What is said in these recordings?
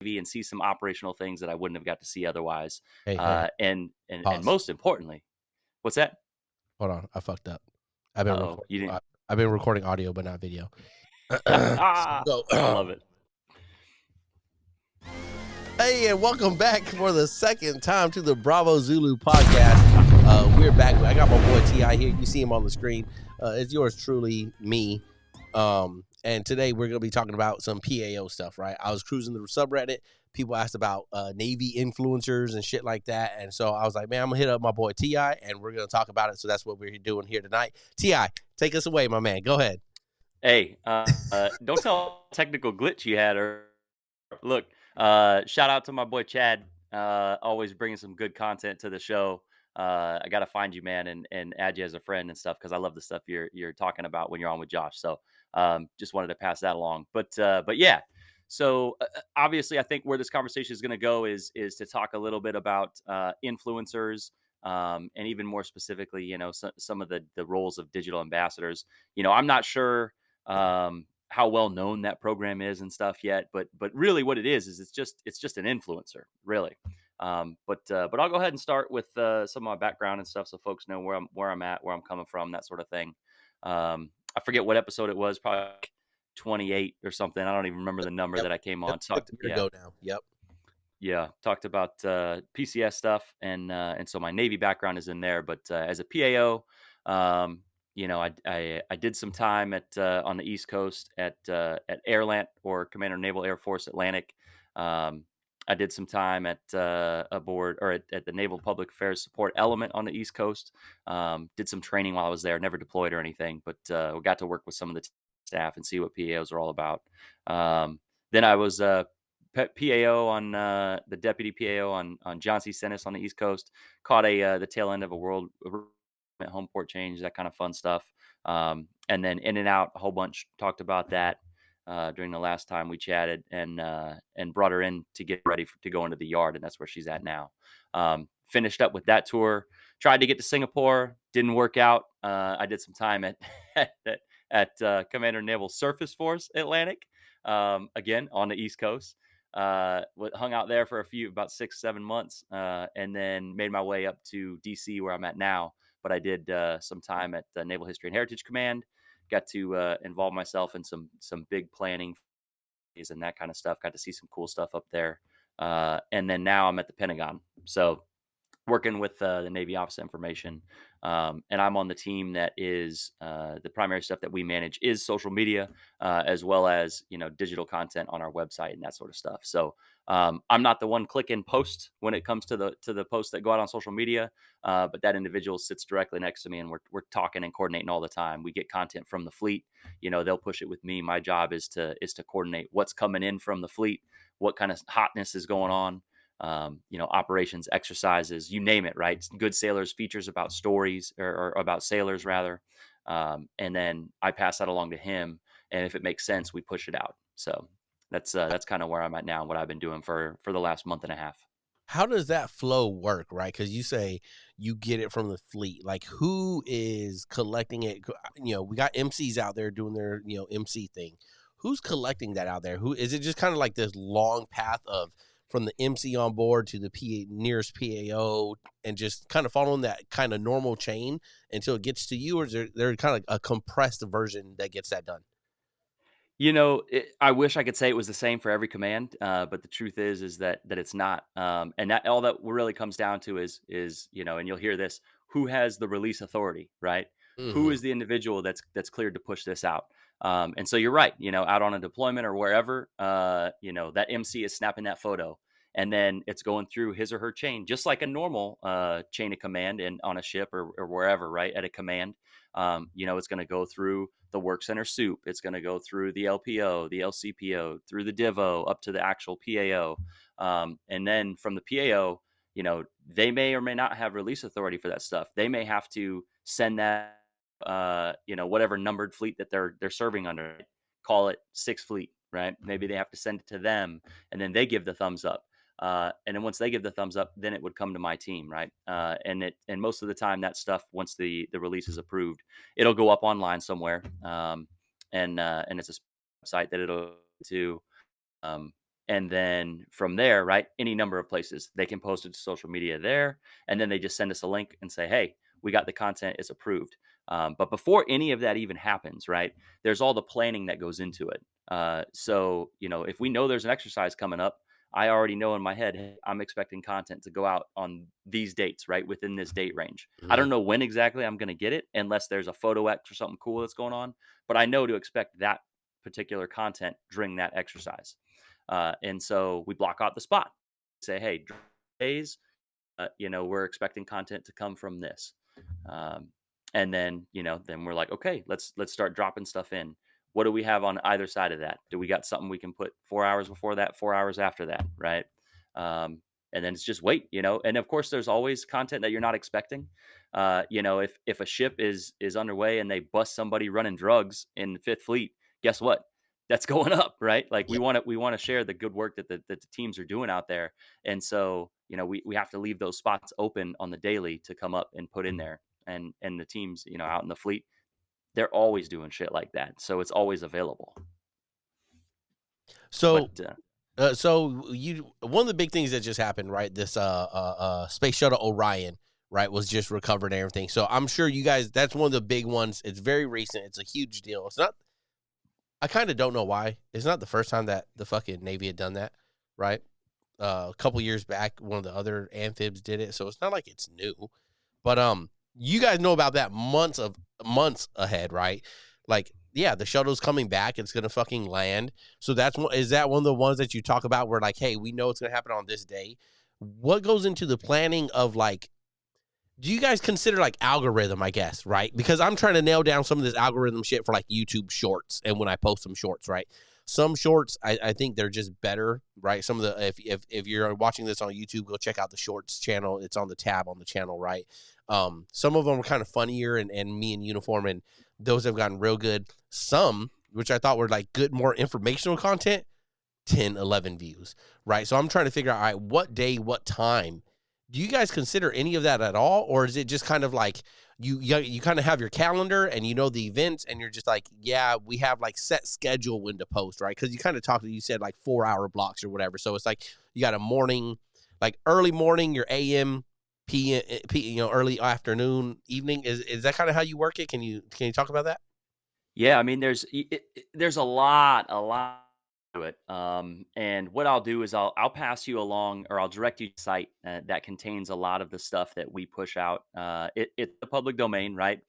and see some operational things that I wouldn't have got to see otherwise. Hey, hey, And pause. most importantly, what's that? Hold on, I fucked up. I've been Uh-oh, recording. you didn't. I've been recording audio, but not video. Ah, So, I love it. hey, and welcome back for the second time to the Bravo Zulu podcast. We're back. I got my boy Ti here. You see him on the screen. It's yours truly, me. And today we're gonna be talking about some PAO stuff. Right? I was cruising the subreddit. People asked about Navy influencers and shit like that, and so I was like, man, I'm gonna hit up my boy Ti, and we're gonna talk about it. So that's what we're doing here tonight. Ti, take us away, my man. Go ahead. Hey, don't tell technical glitch you had. Or look, shout out to my boy Chad. Always bringing some good content to the show. I gotta find you, man, and add you as a friend and stuff because I love the stuff you're talking about when you're on with Josh. So just wanted to pass that along. But yeah. So obviously, I think where this conversation is going to go is to talk a little bit about influencers, and even more specifically, some of the roles of digital ambassadors. I'm not sure how well known that program is and stuff yet, but really what it is it's just an influencer, really. But I'll go ahead and start with some of my background and stuff, so folks know where I'm at, where I'm coming from, that sort of thing. I forget what episode it was, probably like 28 or something. I don't even remember the number Yep, that I came on. it's Talked, a year yeah, ago now. Yep. yeah, talked about PCS stuff, and so my Navy background is in there. But as a PAO, I did some time at on the East Coast at Airlant, or Commander Naval Air Force Atlantic. Um, I did some time at aboard, or at the Naval Public Affairs Support Element on the East Coast. Did some training while I was there. Never deployed or anything, but we got to work with some of the staff and see what PAOs are all about. Then I was PAO on the deputy PAO on John C. Stennis on the East Coast. Caught the tail end of a world home port change, that kind of fun stuff. And then in and out a whole bunch. Talked about that during the last time we chatted, and brought her in to get ready to go into the yard, and that's where she's at now. Finished up with that tour. Tried to get to Singapore, didn't work out. I did some time at Commander Naval Surface Force Atlantic, again on the East Coast. Hung out there for about 6-7 months, and then made my way up to DC, where I'm at now. But I did some time at the Naval History and Heritage Command. Got to involve myself in some big planning and that kind of stuff. Got to see some cool stuff up there. And then now I'm at the Pentagon. So working with the Navy Office of Information. And I'm on the team that is the primary stuff that we manage is social media, as well as digital content on our website and that sort of stuff. So I'm not the one clicking post when it comes to the posts that go out on social media, but that individual sits directly next to me, and we're talking and coordinating all the time. We get content from the fleet. They'll push it with me. My job is to coordinate what's coming in from the fleet, what kind of hotness is going on. Operations, exercises, you name it, right? Good sailors, features about stories, or about sailors rather. And then I pass that along to him. And if it makes sense, we push it out. So that's kind of where I'm at now and what I've been doing for the last month and a half. How does that flow work, right? Because you say you get it from the fleet. Like, who is collecting it? We got MCs out there doing their, MC thing. Who's collecting that out there? Who is it? Just kind of like this long path of from the MC on board to the nearest PAO, and just kind of following that kind of normal chain until it gets to you, or is there kind of a compressed version that gets that done? I wish I could say it was the same for every command, but the truth is that it's not. And that all that really comes down to is and you'll hear this: who has the release authority, right? Who Hmm. is the individual that's cleared to push this out? And so you're right. Out on a deployment or wherever, that MC is snapping that photo, and then it's going through his or her chain, just like a normal chain of command and on a ship or wherever, right? At a command, it's going to go through the work center soup. It's going to go through the LPO, the LCPO, through the DIVO up to the actual PAO. And then from the PAO, they may or may not have release authority for that stuff. They may have to send that, whatever numbered fleet that they're serving under, call it sixth fleet, right? Maybe they have to send it to them, and then they give the thumbs up. And then once they give the thumbs up, then it would come to my team, right? And most of the time, that stuff, once the release is approved, it'll go up online somewhere, and it's a site that it'll to, um, And then from there, right, any number of places they can post it to social media there, and then they just send us a link and say, "Hey, we got the content; it's approved." But before any of that even happens, right, there's all the planning that goes into it. So if we know there's an exercise coming up, I already know in my head, hey, I'm expecting content to go out on these dates, right, within this date range. I Mhm. don't know when exactly I'm going to get it, unless there's a photo X or something cool that's going on. But I know to expect that particular content during that exercise. And so we block out the spot. Say, hey, days, we're expecting content to come from this. Um, and then, then we're like, okay, let's start dropping stuff in. What do we have on either side of that? Do we got something we can put 4 hours before that, 4 hours after that, right? And then it's just wait, And of course, there's always content that you're not expecting. If a ship is underway and they bust somebody running drugs in the Fifth Fleet, guess what? That's going up, right? Like Yeah. we want to share the good work that the teams are doing out there, and so we have to leave those spots open on the daily to come up and put in there. And the teams out in the fleet, they're always doing shit like that, so it's always available. But So so you one of the big things that just happened, right? This space shuttle Orion, right, was just recovered and everything. So I'm sure you guys that's one of the big ones. It's very recent. It's a huge deal. It's not I kind of don't know why. It's not the first time that the fucking Navy had done that, right? A couple years back, one of the other amphibs did it, so it's not like it's new. But you guys know about that months ahead, right? Like, yeah, the shuttle's coming back. It's gonna fucking land. So that's one. Is that one of the ones that you talk about where like, hey, we know it's gonna happen on this day? What goes into the planning of like? Do you guys consider like algorithm? I guess right because I'm trying to nail down some of this algorithm shit for like YouTube Shorts, and when I post some shorts, right? Some shorts, I think they're just better, right? Some of the if you're watching this on YouTube, go check out the shorts channel. It's on the tab on the channel, right? Some of them are kind of funnier and me in uniform, and those have gotten real good. Some, which I thought were like good, more informational content, 10, 11 views, right? So I'm trying to figure out, all right, what day, what time. Do you guys consider any of that at all, or is it just kind of like you kind of have your calendar and you know the events, and you're just like, yeah, we have like set schedule when to post, right? Because you kind of talked, you said like 4 hour blocks or whatever, so it's like you got a morning, like early morning, your AM, PM, early afternoon, evening. Is that kind of how you work it? Can you talk about that? yeah, I mean, there's a lot to it. And what I'll do is I'll pass you along, or I'll direct you to a site that contains a lot of the stuff that we push out. It's the public domain, right?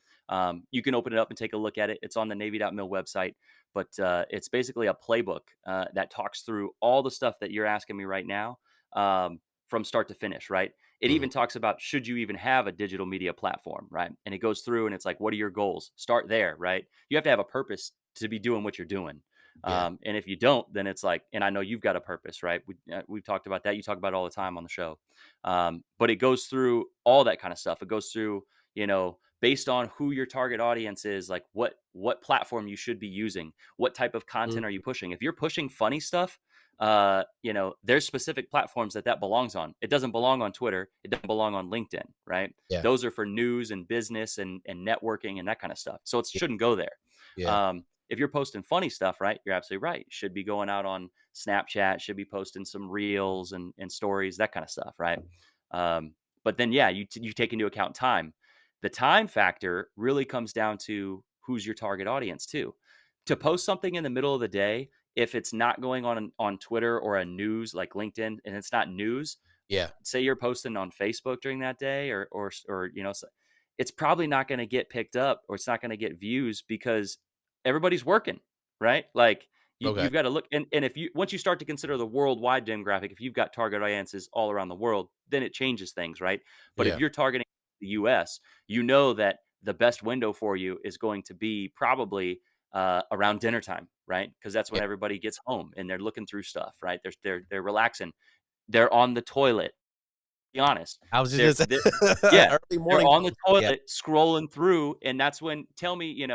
You can open it up and take a look at it. It's on the Navy.mil website, but it's basically a playbook that talks through all the stuff that you're asking me right now, um, from start to finish, right? It Mm-hmm. even talks about, should you even have a digital media platform, right? And it goes through and it's like, what are your goals? Start there, right? You have to have a purpose to be doing what you're doing. Yeah. And if you don't, then it's like, and I know you've got a purpose, right? We've talked about that. You talk about it all the time on the show. But it goes through all that kind of stuff. It goes through, based on who your target audience is, like what platform you should be using, what type of content are you pushing. If you're pushing funny stuff, there's specific platforms that belongs on. It doesn't belong on Twitter. It doesn't belong on LinkedIn, right? Yeah. Those are for news and business and networking and that kind of stuff. So it Yeah. shouldn't go there. Yeah. If you're posting funny stuff, right, you're absolutely right. Should be going out on Snapchat, should be posting some reels and stories, that kind of stuff, right? But then, yeah, you take into account time. The time factor really comes down to who's your target audience too. To post something in the middle of the day, if it's not going on Twitter or a news like LinkedIn, and it's not news, Yeah. say you're posting on Facebook during that day, or it's probably not going to get picked up, or it's not going to get views because everybody's working, right? Like Okay. you've got to look, and if you once you start to consider the worldwide demographic, if you've got target audiences all around the world, then it changes things, right? But if Yeah. you're targeting the US, you know that the best window for you is going to be probably around dinner time, right? Because that's when Yeah. everybody gets home and they're looking through stuff, right? They're relaxing, they're on the toilet. Be honest, I was just they're, gonna they're say yeah, early they're morning on the post. Yeah. toilet scrolling through, and that's when, tell me,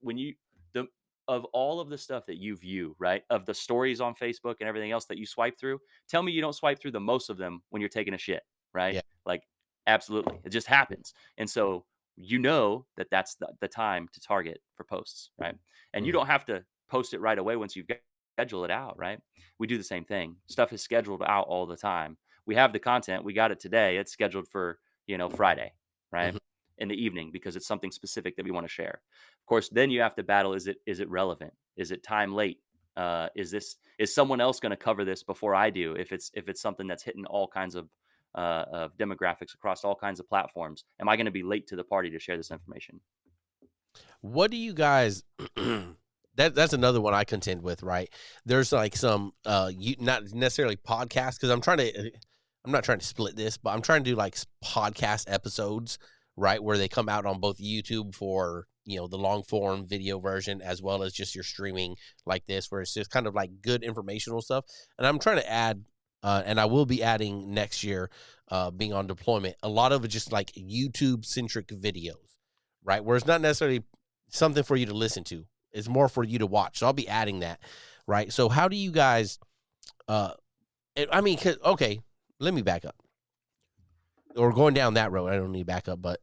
when you the of all of the stuff that you view, right? Of the stories on Facebook and everything else that you swipe through, tell me you don't swipe through the most of them when you're taking a shit, right? Yeah. Like, absolutely, it just happens. And so that's the time to target for posts, right? And you Mm. don't have to post it right away once you've got. schedule it out, right? We do the same thing. Stuff is scheduled out all the time. We have the content. We got it today. It's scheduled for, Friday, right? Mhm. In the evening because it's something specific that we want to share. Of course, then you have to battle, is it relevant? Is it time late? Is someone else going to cover this before I do? If it's something that's hitting all kinds of demographics across all kinds of platforms, am I going to be late to the party to share this information? What do you guys that's another one I contend with, right? There's like some you not necessarily podcasts because I'm not trying to split this, but I'm trying to do like podcast episodes, right, where they come out on both YouTube for, the long form video version as well as just your streaming like this where it's just kind of like good informational stuff. And I'm trying to add and I will be adding next year being on deployment, a lot of it just like YouTube centric videos, right? Where it's not necessarily something for you to listen to. It's more for you to watch. So I'll be adding that, right? So how do you guys uh I mean, okay, let me back up. Or going down that road, I don't need back up, but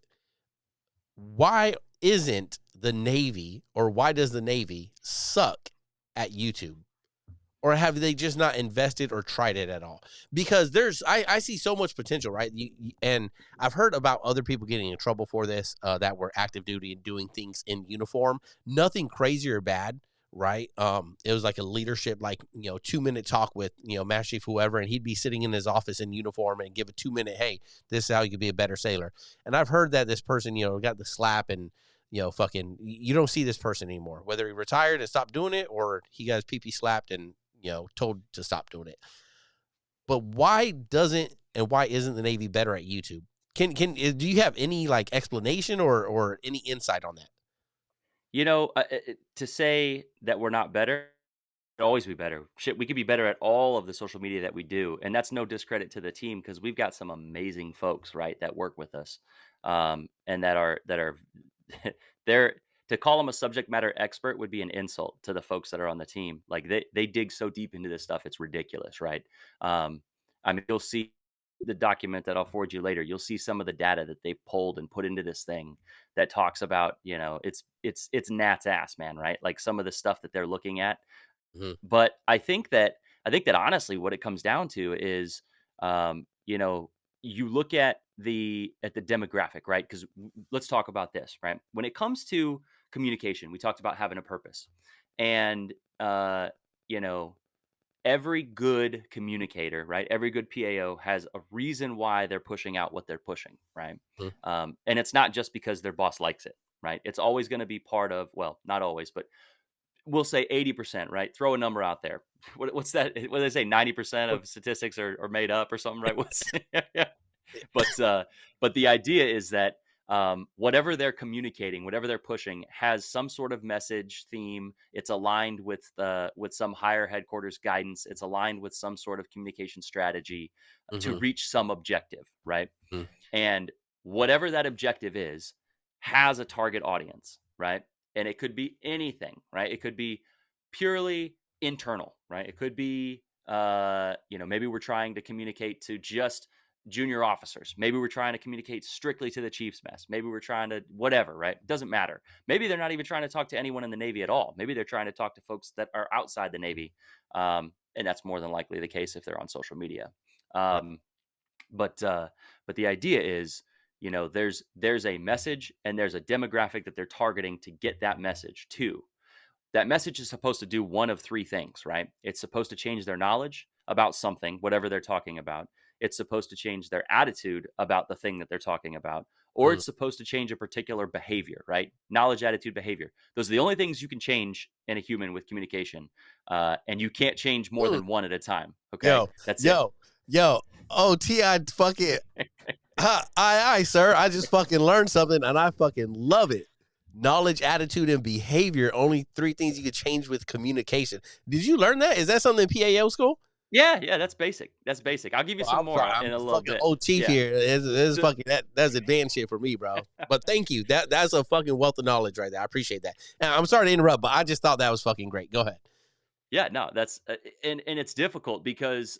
why isn't the Navy or why does the Navy suck at YouTube? Or have they just not invested or tried it at all? Because I see so much potential, right? And I've heard about other people getting in trouble for this that were active duty and doing things in uniform. Nothing crazy or bad, right? It was like a leadership, like 2-minute talk with Master Chief whoever, and he'd be sitting in his office in uniform and give a 2-minute, hey, this is how you could be a better sailor. And I've heard that this person got the slap and fucking you don't see this person anymore, whether he retired and stopped doing it or he got his pee slapped and told to stop doing it. But why isn't the Navy better at YouTube? Do you have any like explanation or any insight on that? To say that we're not better, could always be better. Shit, we could be better at all of the social media that we do, and that's no discredit to the team because we've got some amazing folks, right, that work with us, and that are they're to call them a subject matter expert would be an insult to the folks that are on the team. Like they dig so deep into this stuff, it's ridiculous, right? Um, I mean, you'll see the document that I'll forward you later. You'll see some of the data that they've pulled and put into this thing that talks about, it's Nat's ass, man, right? Like some of the stuff that they're looking at. Mhm. But I think that honestly, what it comes down to is, you look at the demographic, right? Because let's talk about this, right? When it comes to communication, we talked about having a purpose, and you know, every good communicator, right? Every good PAO has a reason why they're pushing out what they're pushing, right? Mhm. And it's not just because their boss likes it, right? It's always going to be part of, well, not always, but we'll say 80%, right? Throw a number out there. What's that? What do they say? 90% of statistics are made up or something, right? Yeah. But the idea is that whatever they're communicating, whatever they're pushing, has some sort of message theme. It's aligned with some higher headquarters guidance. It's aligned with some sort of communication strategy to Mhm. reach some objective, right? Mhm. And whatever that objective is has a target audience, right? And it could be anything, right? It could be purely internal, right? It could be maybe we're trying to communicate to just junior officers. Maybe we're trying to communicate strictly to the chief's mess. Maybe we're trying to whatever, right? It doesn't matter. Maybe they're not even trying to talk to anyone in the Navy at all. Maybe they're trying to talk to folks that are outside the Navy. And that's more than likely the case if they're on social media. Right. Um, but the idea is, there's a message and there's a demographic that they're targeting to get that message to. That message is supposed to do one of three things, right? It's supposed to change their knowledge about something, whatever they're talking about. It's supposed to change their attitude about the thing that they're talking about, or Mhm. it's supposed to change a particular behavior, right? Knowledge, attitude, behavior. Those are the only things you can change in a human with communication. And you can't change more Mm. than one at a time. Okay. Yo, That's it. yo, yo. Oh, Ti, fucking aye, sir. I just fucking learned something and I fucking love it. Knowledge, attitude, and behavior. Only three things you could change with communication. Did you learn that? Is that something in PAO school? Yeah, yeah, that's basic. That's basic. I'll give you Well, some I'm more sorry. I'm in a little fucking bit. old chief Yeah. here. It's So, fucking that's advanced shit for me, bro. But thank you. That's a fucking wealth of knowledge right there. I appreciate that. And I'm sorry to interrupt, but I just thought that was fucking great. Go ahead. yeah, no, that's and it's difficult because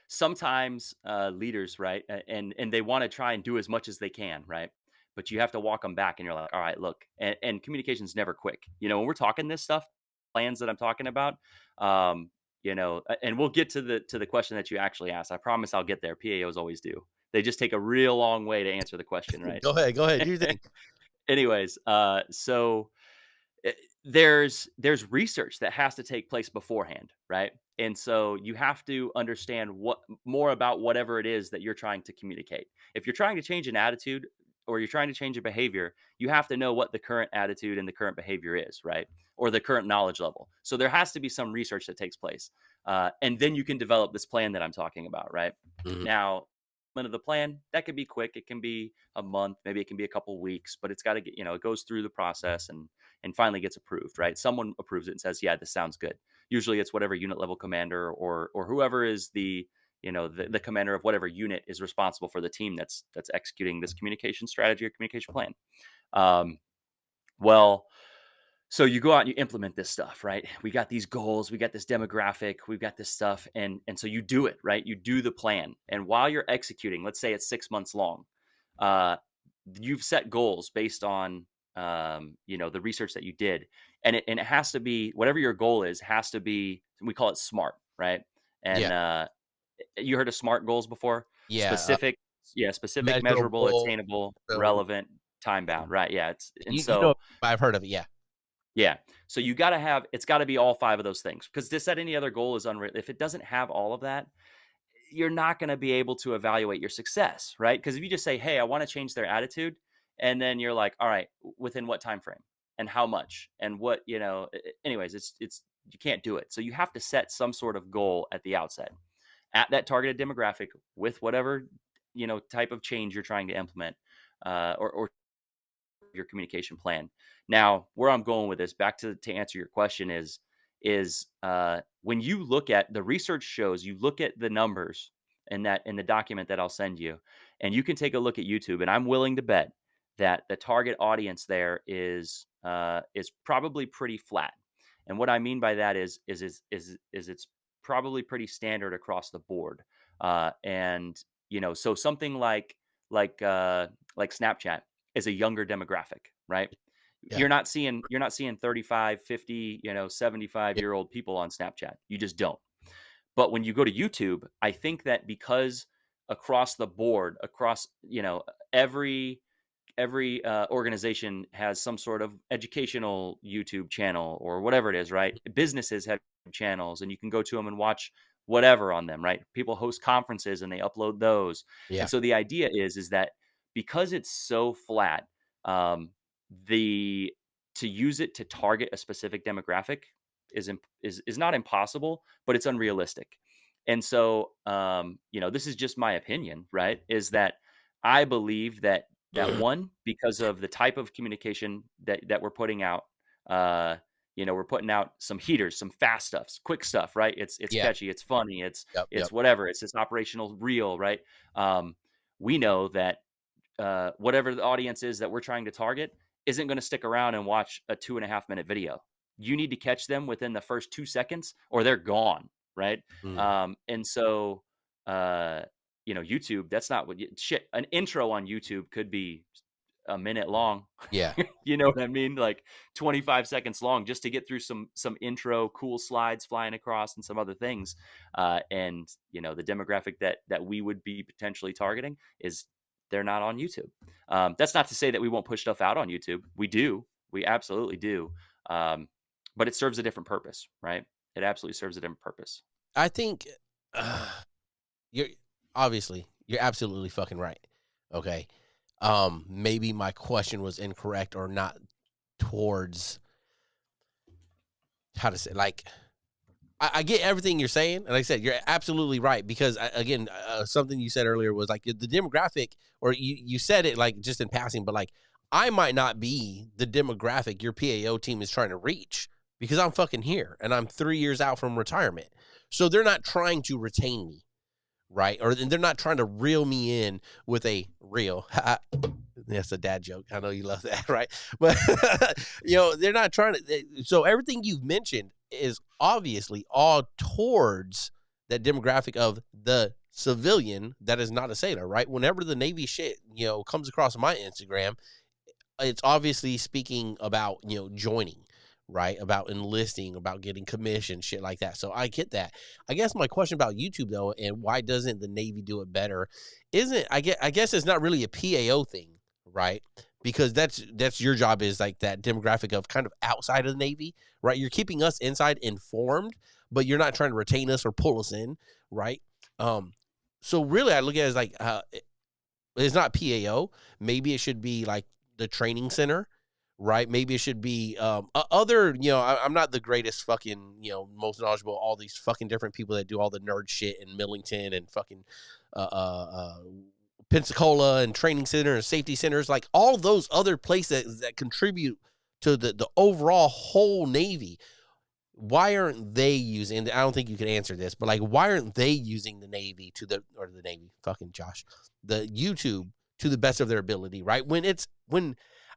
sometimes leaders, right, and they want to try and do as much as they can, right? But you have to walk them back, and you're like, all right, look, and communication's never quick. When we're talking this stuff, plans that I'm talking about. Um, and we'll get to the question that you actually asked. I promise I'll get there. PAOs always do. They just take a real long way to answer the question, right? Go ahead, do your thing. Anyways, so eh, there's research that has to take place beforehand, right? And so you have to understand what more about whatever it is that you're trying to communicate. If you're trying to change an attitude or you're trying to change a behavior, you have to know what the current attitude and the current behavior is, right? Or the current knowledge level. So there has to be some research that takes place, and then you can develop this plan that I'm talking about, right? Mhm. Now, of the plan that could be quick. It can be a month, maybe it can be a couple weeks, but it's got to get it goes through the process and finally gets approved, right? Someone approves it and says, "Yeah, this sounds good." Usually, it's whatever unit level commander or whoever is the commander of whatever unit is responsible for the team that's executing this communication strategy or communication plan. Um, well, so you go out and you implement this stuff, right? We got these goals, we got this demographic, we've got this stuff, and so you do it, right? You do the plan, and while you're executing, let's say it's 6 months long, uh, you've set goals based on the research that you did, and it has to be whatever your goal is has to be, we call it SMART, right? Yeah, And you heard of SMART goals before? yeah, Specific, yeah, specific, measurable, measurable. attainable, So relevant, time bound, right? Yeah, it's and you know, so I've heard of it. Yeah, yeah. So you got to have it's got to be all five of those things because to set any other goal is unreal. If it doesn't have all of that, you're not going to be able to evaluate your success, right? Because if you just say, "Hey, I want to change their attitude," and then you're like, "All right, within what time frame and how much and what anyways, it's you can't do it. So you have to set some sort of goal at the outset at that targeted demographic with whatever type of change you're trying to implement, or your communication plan. Now, where I'm going with this, back to answer your question is when you look at the research shows, you look at the numbers in the document that I'll send you, and you can take a look at YouTube. And I'm willing to bet that the target audience there is probably pretty flat. And what I mean by that is it's probably pretty standard across the board. And so something like Snapchat is a younger demographic, right? yeah, You're not seeing 35, 50, 75 yeah, year old people on Snapchat. You just don't. But when you go to YouTube, I think that because across the board, across every organization has some sort of educational YouTube channel or whatever it is, right? Businesses have channels, and you can go to them and watch whatever on them, right? People host conferences and they upload those, and yeah. so the idea is that because it's so flat, um, the to use it to target a specific demographic is not impossible, but it's unrealistic. And so, this is just my opinion, right? Is that I believe that one, because of the type of communication that we're putting out, uh, we're putting out some heaters, some fast stuff, quick stuff, right? It's Yeah. catchy, it's funny, Yep. it's Yep. whatever, it's this operational reel, right? We know that whatever the audience is that we're trying to target isn't going to stick around and watch a 2.5 minute video. You need to catch them within the first 2 seconds or they're gone, right? Mm. And so, uh, YouTube, that's not shit. An intro on YouTube could be a minute long. Yeah. You know what I mean? Like 25 seconds long just to get through some intro, cool slides flying across and some other things. And the demographic that we would be potentially targeting is they're not on YouTube. That's not to say that we won't push stuff out on YouTube. We do. We absolutely do. Um, but it serves a different purpose, right? It absolutely serves a different purpose. I think uh, you're you're absolutely fucking right. Okay. Maybe my question was incorrect or not towards how to say like I get everything you're saying, and like I said, you're absolutely right because again, something you said earlier was like the demographic, or you said it like just in passing, but like I might not be the demographic your PAO team is trying to reach because I'm fucking here and I'm 3 years out from retirement, so they're not trying to retain me, right? Or they're not trying to reel me in with a reel. That's a dad joke. I know you love that, right? But they're not trying to. So everything you've mentioned is obviously all towards that demographic of the civilian that is not a sailor, right? Whenever the Navy shit, comes across my Instagram, it's obviously speaking about, joining, right? About enlisting, about getting commission, shit like that. So I get that. I guess my question about YouTube though, and why doesn't the Navy do it better, isn't I guess it's not really a PAO thing, right? Because that's your job, is like that demographic of kind of outside of the Navy, right? You're keeping us inside informed, but you're not trying to retain us or pull us in, right? Um, so really, I look at it as like it's not PAO. Maybe it should be like the training center, right? Maybe it should be other. I'm not the greatest fucking most knowledgeable. All these fucking different people that do all the nerd shit in Millington and fucking uh, uh, uh, Pensacola and training center and safety centers, like all those other places that contribute to the overall whole Navy. Why aren't they using? I don't think you can answer this, but like, why aren't they using the Navy fucking Josh, the YouTube to the best of their ability, right? When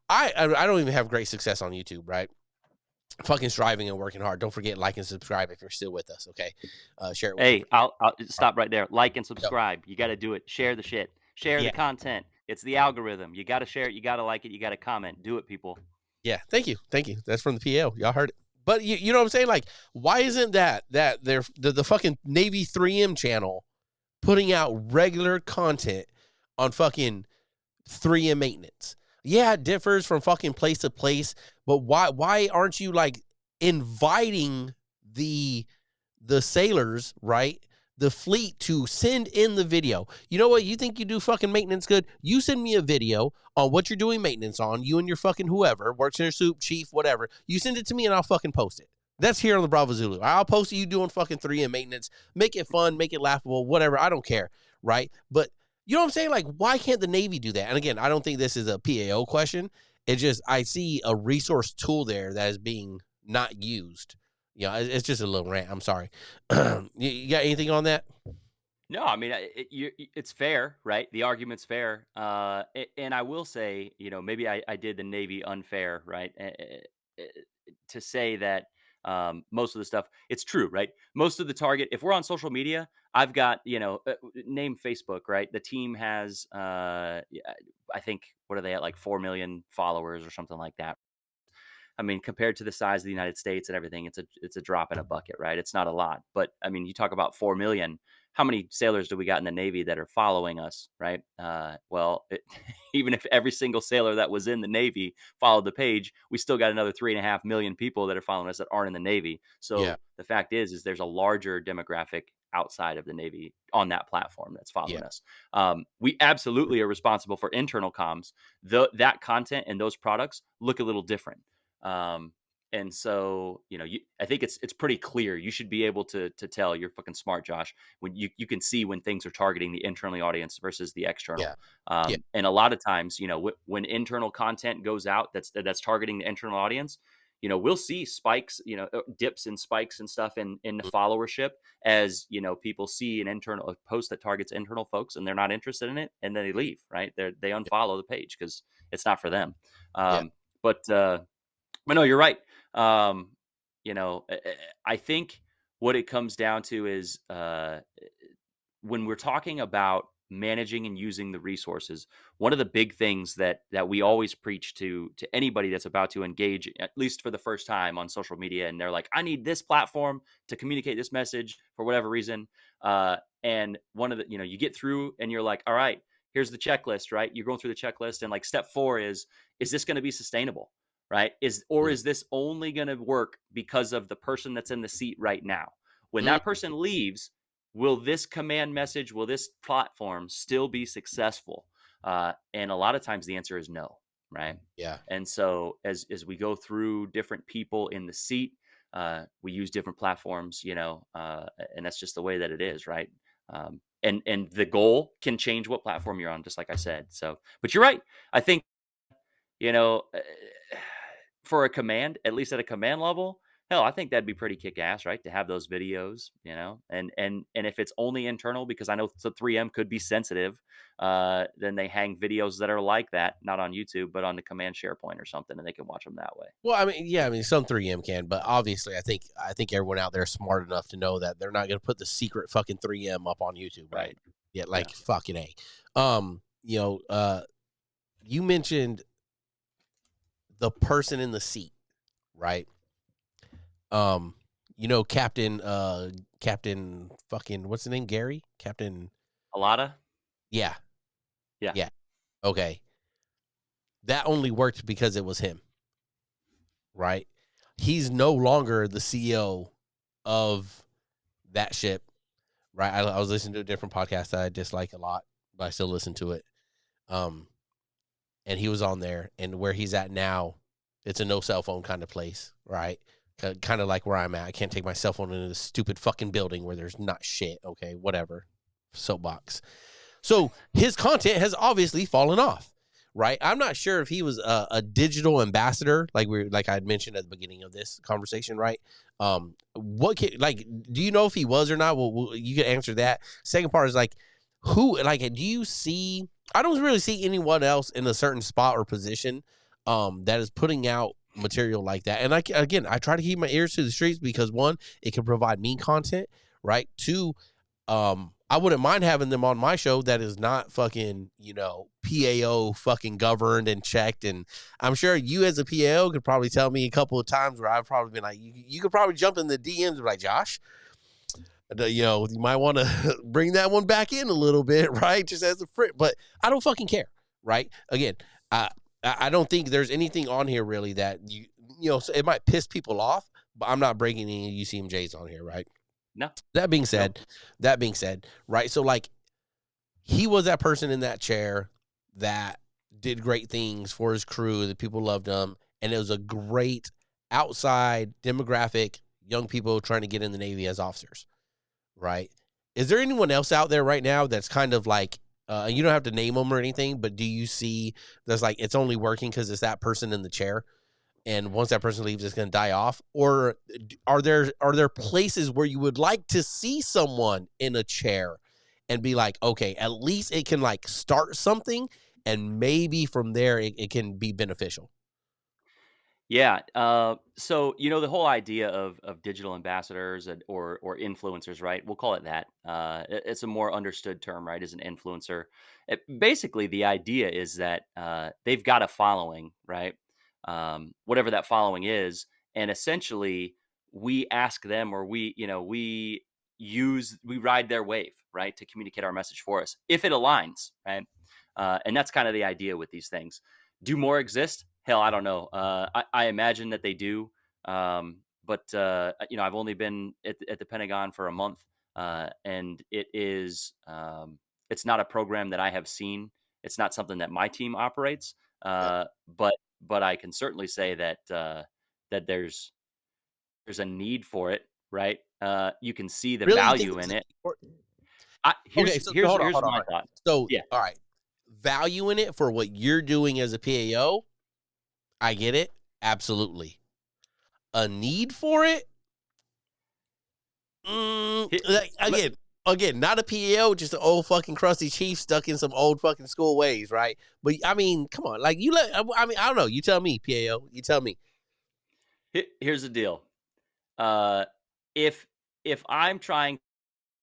I don't even have great success on YouTube, right? Fucking striving and working hard. Don't forget, like and subscribe if you're still with us. Okay, share it with Hey, I'll your stop right there. Like and Yep. subscribe. You got to do it. Share the shit. Share the Yeah, content. It's the algorithm. You got to share it. You got to like it. You got to comment. Do it, people. yeah. Thank you. That's from the PL. Y'all heard it. But you know what I'm saying? Like, why isn't that they're the fucking Navy 3M channel putting out regular content on fucking 3M maintenance? Yeah, it differs from fucking place to place, but why aren't you like inviting the sailors, right? The fleet to send in the video. You know what? You think you do fucking maintenance good? You send me a video on what you're doing maintenance on, you and your fucking whoever, works in your soup, chief, whatever. You send it to me and I'll fucking post it. That's here on the Bravo Zulu. I'll post you doing fucking 3M maintenance. Make it fun, make it laughable, whatever. I don't care, right? But you know what I'm saying? Like, why can't the Navy do that? And again, I don't think this is a PAO question. It's just I see a resource tool there that is being not used. It's just a little rant. I'm sorry. You got anything on that? No, I mean, it's fair, right? The argument's fair. And I will say, maybe I did the Navy unfair, right? To say that most of the stuff, it's true, right? Most of the target, if we're on social media, I've got, name Facebook, right? The team has, yeah, I think, what are they at, like 4 million followers or something like that. I mean, compared to the size of the United States and everything, it's a drop in a bucket, right? It's not a lot, but I mean, you talk about 4 million. How many sailors do we got in the Navy that are following us, right? Even if every single sailor that was in the Navy followed the page, we still got another 3.5 million people that are following us that aren't in the Navy. Yeah, So the fact is there's a larger demographic outside of the Navy on that platform that's yeah, following us. We absolutely are responsible for internal comms. That content and those products look a little different. Um, and so, I think it's pretty clear. You should be able to tell. You're fucking smart, Josh. When you can see when things are targeting the internally audience versus the external. yeah, yeah. And a lot of times, when internal content goes out that's targeting the internal audience, we'll see spikes, dips and spikes and stuff in the followership as people see an internal post that targets internal folks and they're not interested in it, and then they leave. Right? They unfollow the page because it's not for them. Yeah. But but no, you're right. Um, I think what it comes down to is when we're talking about managing and using the resources, one of the big things that we always preach to anybody that's about to engage, at least for the first time on social media, and they're like, I need this platform to communicate this message for whatever reason. And one of the, you get through and you're like, all right, here's the checklist, right? You're going through the checklist, and like step 4 is this going to be sustainable? Right? Mm, Is this only going to work because of the person that's in the seat right now? When mm, that person leaves, will this command message, will this platform still be successful? And a lot of times the answer is no, right? yeah. And so as we go through different people in the seat, we use different platforms, and that's just the way that it is, right? And the goal can change what platform you're on, just like I said. So, but you're right. I think you know, uh, for a command, at least at a command level, hell, I think that'd be pretty kick ass, right? To have those videos, and if it's only internal, because I know the 3M could be sensitive, then they hang videos that are like that, not on YouTube, but on the command SharePoint or something, and they can watch them that way. Well, I mean, yeah, I mean, some 3M can, but obviously, I think everyone out there is smart enough to know that they're not going to put the secret fucking 3M up on YouTube, right? Right. Yeah, Yeah. like fucking a. You mentioned the person in the seat, right? Um, you know, Captain fucking what's the name? Gary? Captain Alada? Yeah. Yeah. Yeah. Okay. That only worked because it was him, right? He's no longer the CEO of that ship, right? I was listening to a different podcast that I dislike a lot, but I still listen to it. Um, and he was on there, and where he's at now, it's a no cell phone kind of place, right? Kind of like where I'm at. I can't take my cell phone into this stupid fucking building where there's not shit. Okay, whatever. Soapbox. So his content has obviously fallen off, right? I'm not sure if he was a digital ambassador, like I had mentioned at the beginning of this conversation, right? Do you know if he was or not? Well, you can answer that. Second part is like, do you see? I don't really see anyone else in a certain spot or position, that is putting out material like that. And I try to keep my ears to the streets because one, it can provide me content, right? Two, I wouldn't mind having them on my show that is not fucking, PAO fucking governed and checked. And I'm sure you as a PAO could probably tell me a couple of times where I've probably been like, you could probably jump in the DMs and be like, Josh, you might want to bring that one back in a little bit, right? Just as a friend, but I don't fucking care, right? Again, I don't think there's anything on here really that so it might piss people off, but I'm not breaking any UCMJs on here, right? No. That being No. said, right? So like he was that person in that chair that did great things for his crew, that people loved him, and it was a great outside demographic, young people trying to get in the Navy as officers, right? Is there anyone else out there right now that's kind of like, you don't have to name them or anything, but do you see there's like, it's only working because it's that person in the chair? And once that person leaves, it's going to die off? Or are there places where you would like to see someone in a chair and be like, okay, at least it can like start something, and maybe from there it can be beneficial? Yeah. So the whole idea of digital ambassadors or influencers, right? We'll call it that. It's a more understood term, right? As an influencer, basically the idea is that they've got a following, right? Whatever that following is, and essentially we ask them, or we ride their wave, right, to communicate our message for us if it aligns, right? And that's kind of the idea with these things. Do more exist? Hell, I don't know. I imagine that they do. But I've only been at the Pentagon for a month, and it's not a program that I have seen. It's not something that my team operates. Yeah. But I can certainly say that that there's a need for it, right? You can see the Really, you think value there's in a it. need for it? Here's Okay, so here's hold on, here's hold on, my hold on. thought. So, Yeah. all right, value in it for what you're doing as a PAO, I get it, absolutely. A need for it? Hit, Like, let, again, not a PAO, just an old fucking crusty chief stuck in some old fucking school ways, right? But I mean, come on, like I don't know. You tell me, PAO. You tell me. Here's the deal. Uh, if if I'm trying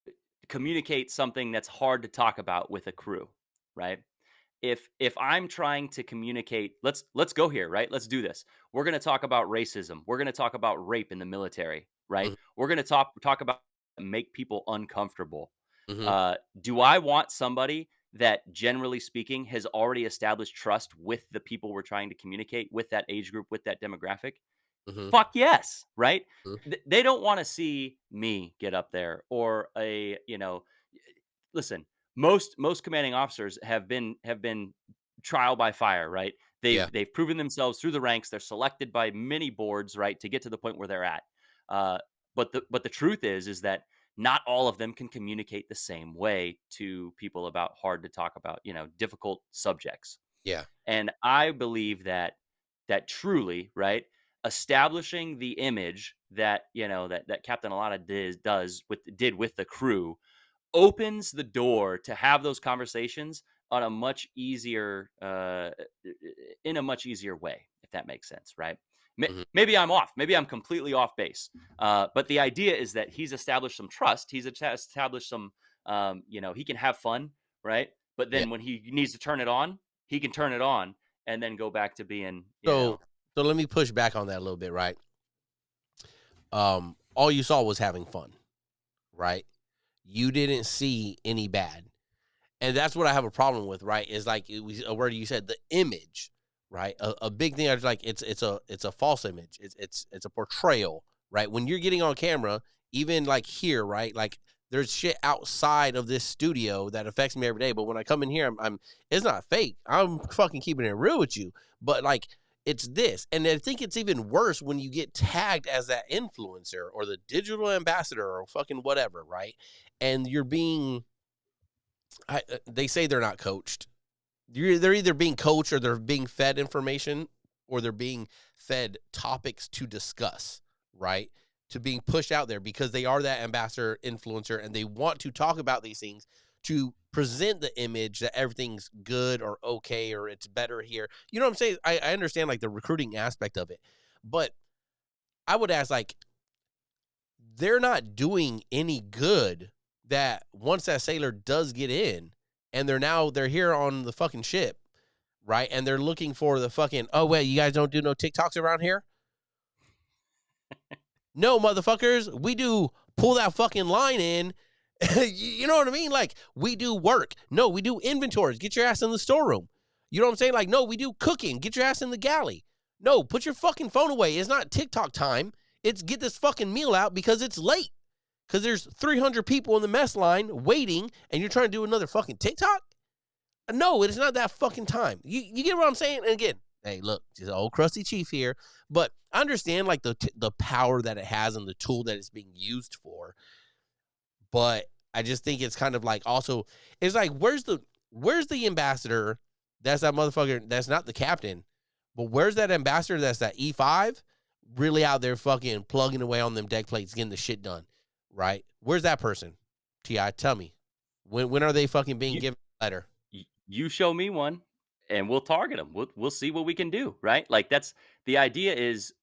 to communicate something that's hard to talk about with a crew, right? If I'm trying to communicate, let's go here, right? Let's do this. We're going to talk about racism. We're going to talk about rape in the military, right? Mhm, We're going to talk about make people uncomfortable. mhm, Do I want somebody that, generally speaking, has already established trust with the people we're trying to communicate with, that age group, with that demographic? mhm, Fuck yes, right? mhm. They don't want to see me get up there, or listen, most commanding officers have been trial by fire, right? Yeah, They've proven themselves through the ranks. They're selected by many boards, right, to get to the point where they're at. Uh, but the truth is that not all of them can communicate the same way to people about hard to talk about, difficult subjects. yeah, And I believe that truly, right, establishing the image that that Captain Alana did with the crew opens the door to have those conversations on a much easier in a much easier way, if that makes sense, right? mhm, Maybe I'm off, maybe I'm completely off base, but the idea is that he's established some trust, he's established some he can have fun, right? But yeah. then when he needs to turn it on, he can turn it on, and then go back to being So, so let me push back on that a little bit, right? all you saw was having fun, right? You didn't see any bad. And that's what I have a problem with, right? Is like a word you said, the image, right? A big thing I was like, it's a false image. It's a portrayal, right? When you're getting on camera, even like here, right? Like there's shit outside of this studio that affects me every day. But when I come in here, I'm it's not fake. I'm fucking keeping it real with you. But like it's this. And I think it's even worse when you get tagged as that influencer or the digital ambassador or fucking whatever, right? And you're being they say they're not coached. They're either being coached or they're being fed information or they're being fed topics to discuss, right? To being pushed out there because they are that ambassador influencer and they want to talk about these things to present the image that everything's good or okay or it's better here. You know what I'm saying? I understand like the recruiting aspect of it, but I would ask like they're not doing any good that once that sailor does get in and they're here on the fucking ship, right? And they're looking for the fucking, oh, wait, you guys don't do no TikToks around here? No, motherfuckers, we do pull that fucking line in. You know what I mean? Like, we do work. No, we do inventories. Get your ass in the storeroom. You know what I'm saying? Like, no, we do cooking. Get your ass in the galley. No, put your fucking phone away. It's not TikTok time. It's get this fucking meal out because it's late. Because there's 300 people in the mess line waiting and you're trying to do another fucking TikTok? No, it is not that fucking time. You get what I'm saying? And again, hey, look, just old crusty chief here, but I understand like the power that it has and the tool that it's being used for. But I just think it's kind of like also it's like where's the ambassador that's that motherfucker that's not the captain, but where's that ambassador that's that E5 really out there fucking plugging away on them deck plates getting the shit done, right? Where's that person? Ti, tell me. When are they fucking being You given a letter? you show me one, and we'll target them. We'll see what we can do, right? Like that's the idea. Is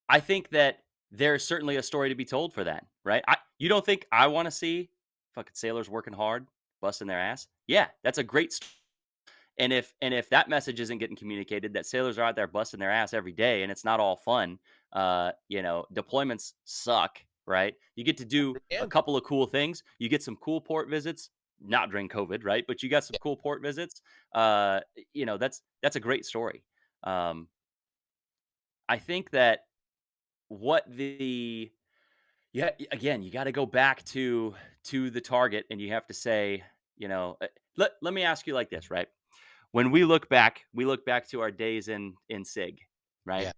I think that there's certainly a story to be told for that, right? You don't think I want to see fucking sailors working hard, busting their ass? Yeah, that's a great. And if that message isn't getting communicated, that sailors are out there busting their ass every day, and it's not all fun. Deployments suck, right? You get to do a Yeah. couple of cool things. You get some cool port visits, not during COVID, right? But you got some cool port visits. That's a great story. Um, I think that what the yeah, again, you got to go back to the target, and you have to say, let me ask you like this, right? When we look back to our days in SIG, right? Yeah.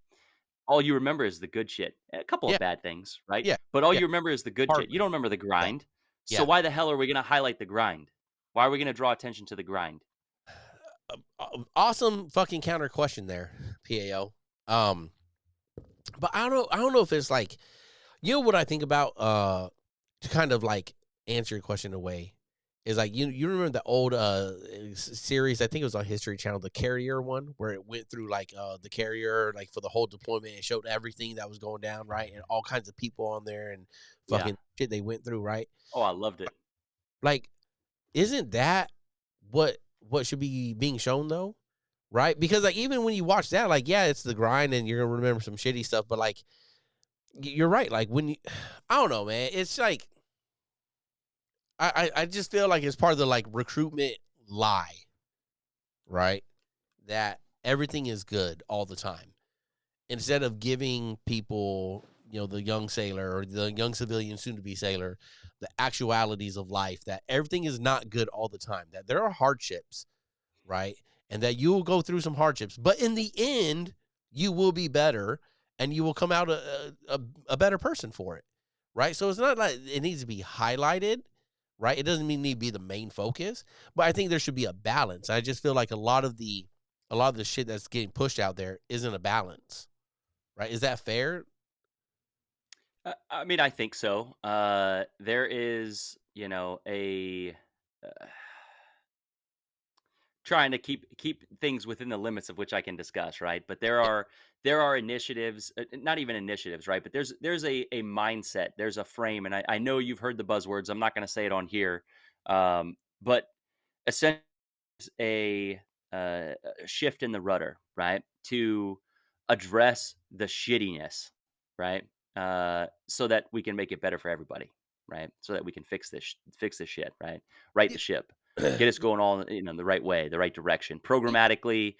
All you remember is the good shit. A couple of Yeah. bad things, right? Yeah. But all Yeah. you remember is the good shit. You Hardly. don't remember the Yeah. grind. So Yeah. why the hell are we going to highlight the grind? Why are we going to draw attention to the grind? Awesome fucking counter question there, PAO. Um, but I don't know if it's like you know what I think about to kind of like answer your question away is like you remember the old series I think it was on History Channel the Carrier one where it went through like the carrier like for the whole deployment it showed everything that was going down right and all kinds of people on there and Yeah. fucking shit they went through right Oh, I loved it. like isn't that what should be being shown though right because like even when you watch that like yeah it's the grind and you're gonna remember some shitty stuff but like you're right like when you I don't know man it's like I just feel like it's part of the like recruitment lie, right? That everything is good all the time. Instead of giving people, the young sailor or the young civilian soon to be sailor, the actualities of life, that everything is not good all the time, that there are hardships, right? And that you will go through some hardships, but in the end, you will be better and you will come out a better person for it, right? So it's not like it needs to be highlighted, right? It doesn't need to be the main focus, but I think there should be a balance. I just feel like a lot of the shit that's getting pushed out there isn't a balance, right? Is that fair? I mean, I think so. There is, a trying to keep things within the limits of which I can discuss, right? But Yeah, there are initiatives, not even initiatives, right? But there's a mindset, there's a frame, and I know you've heard the buzzwords. I'm not going to say it on here, but essentially a, a shift in the rudder, right? To address the shittiness, right? So that we can make it better for everybody, right? So that we can fix this shit, right? Right the ship, get us going all the right way, the right direction, programmatically,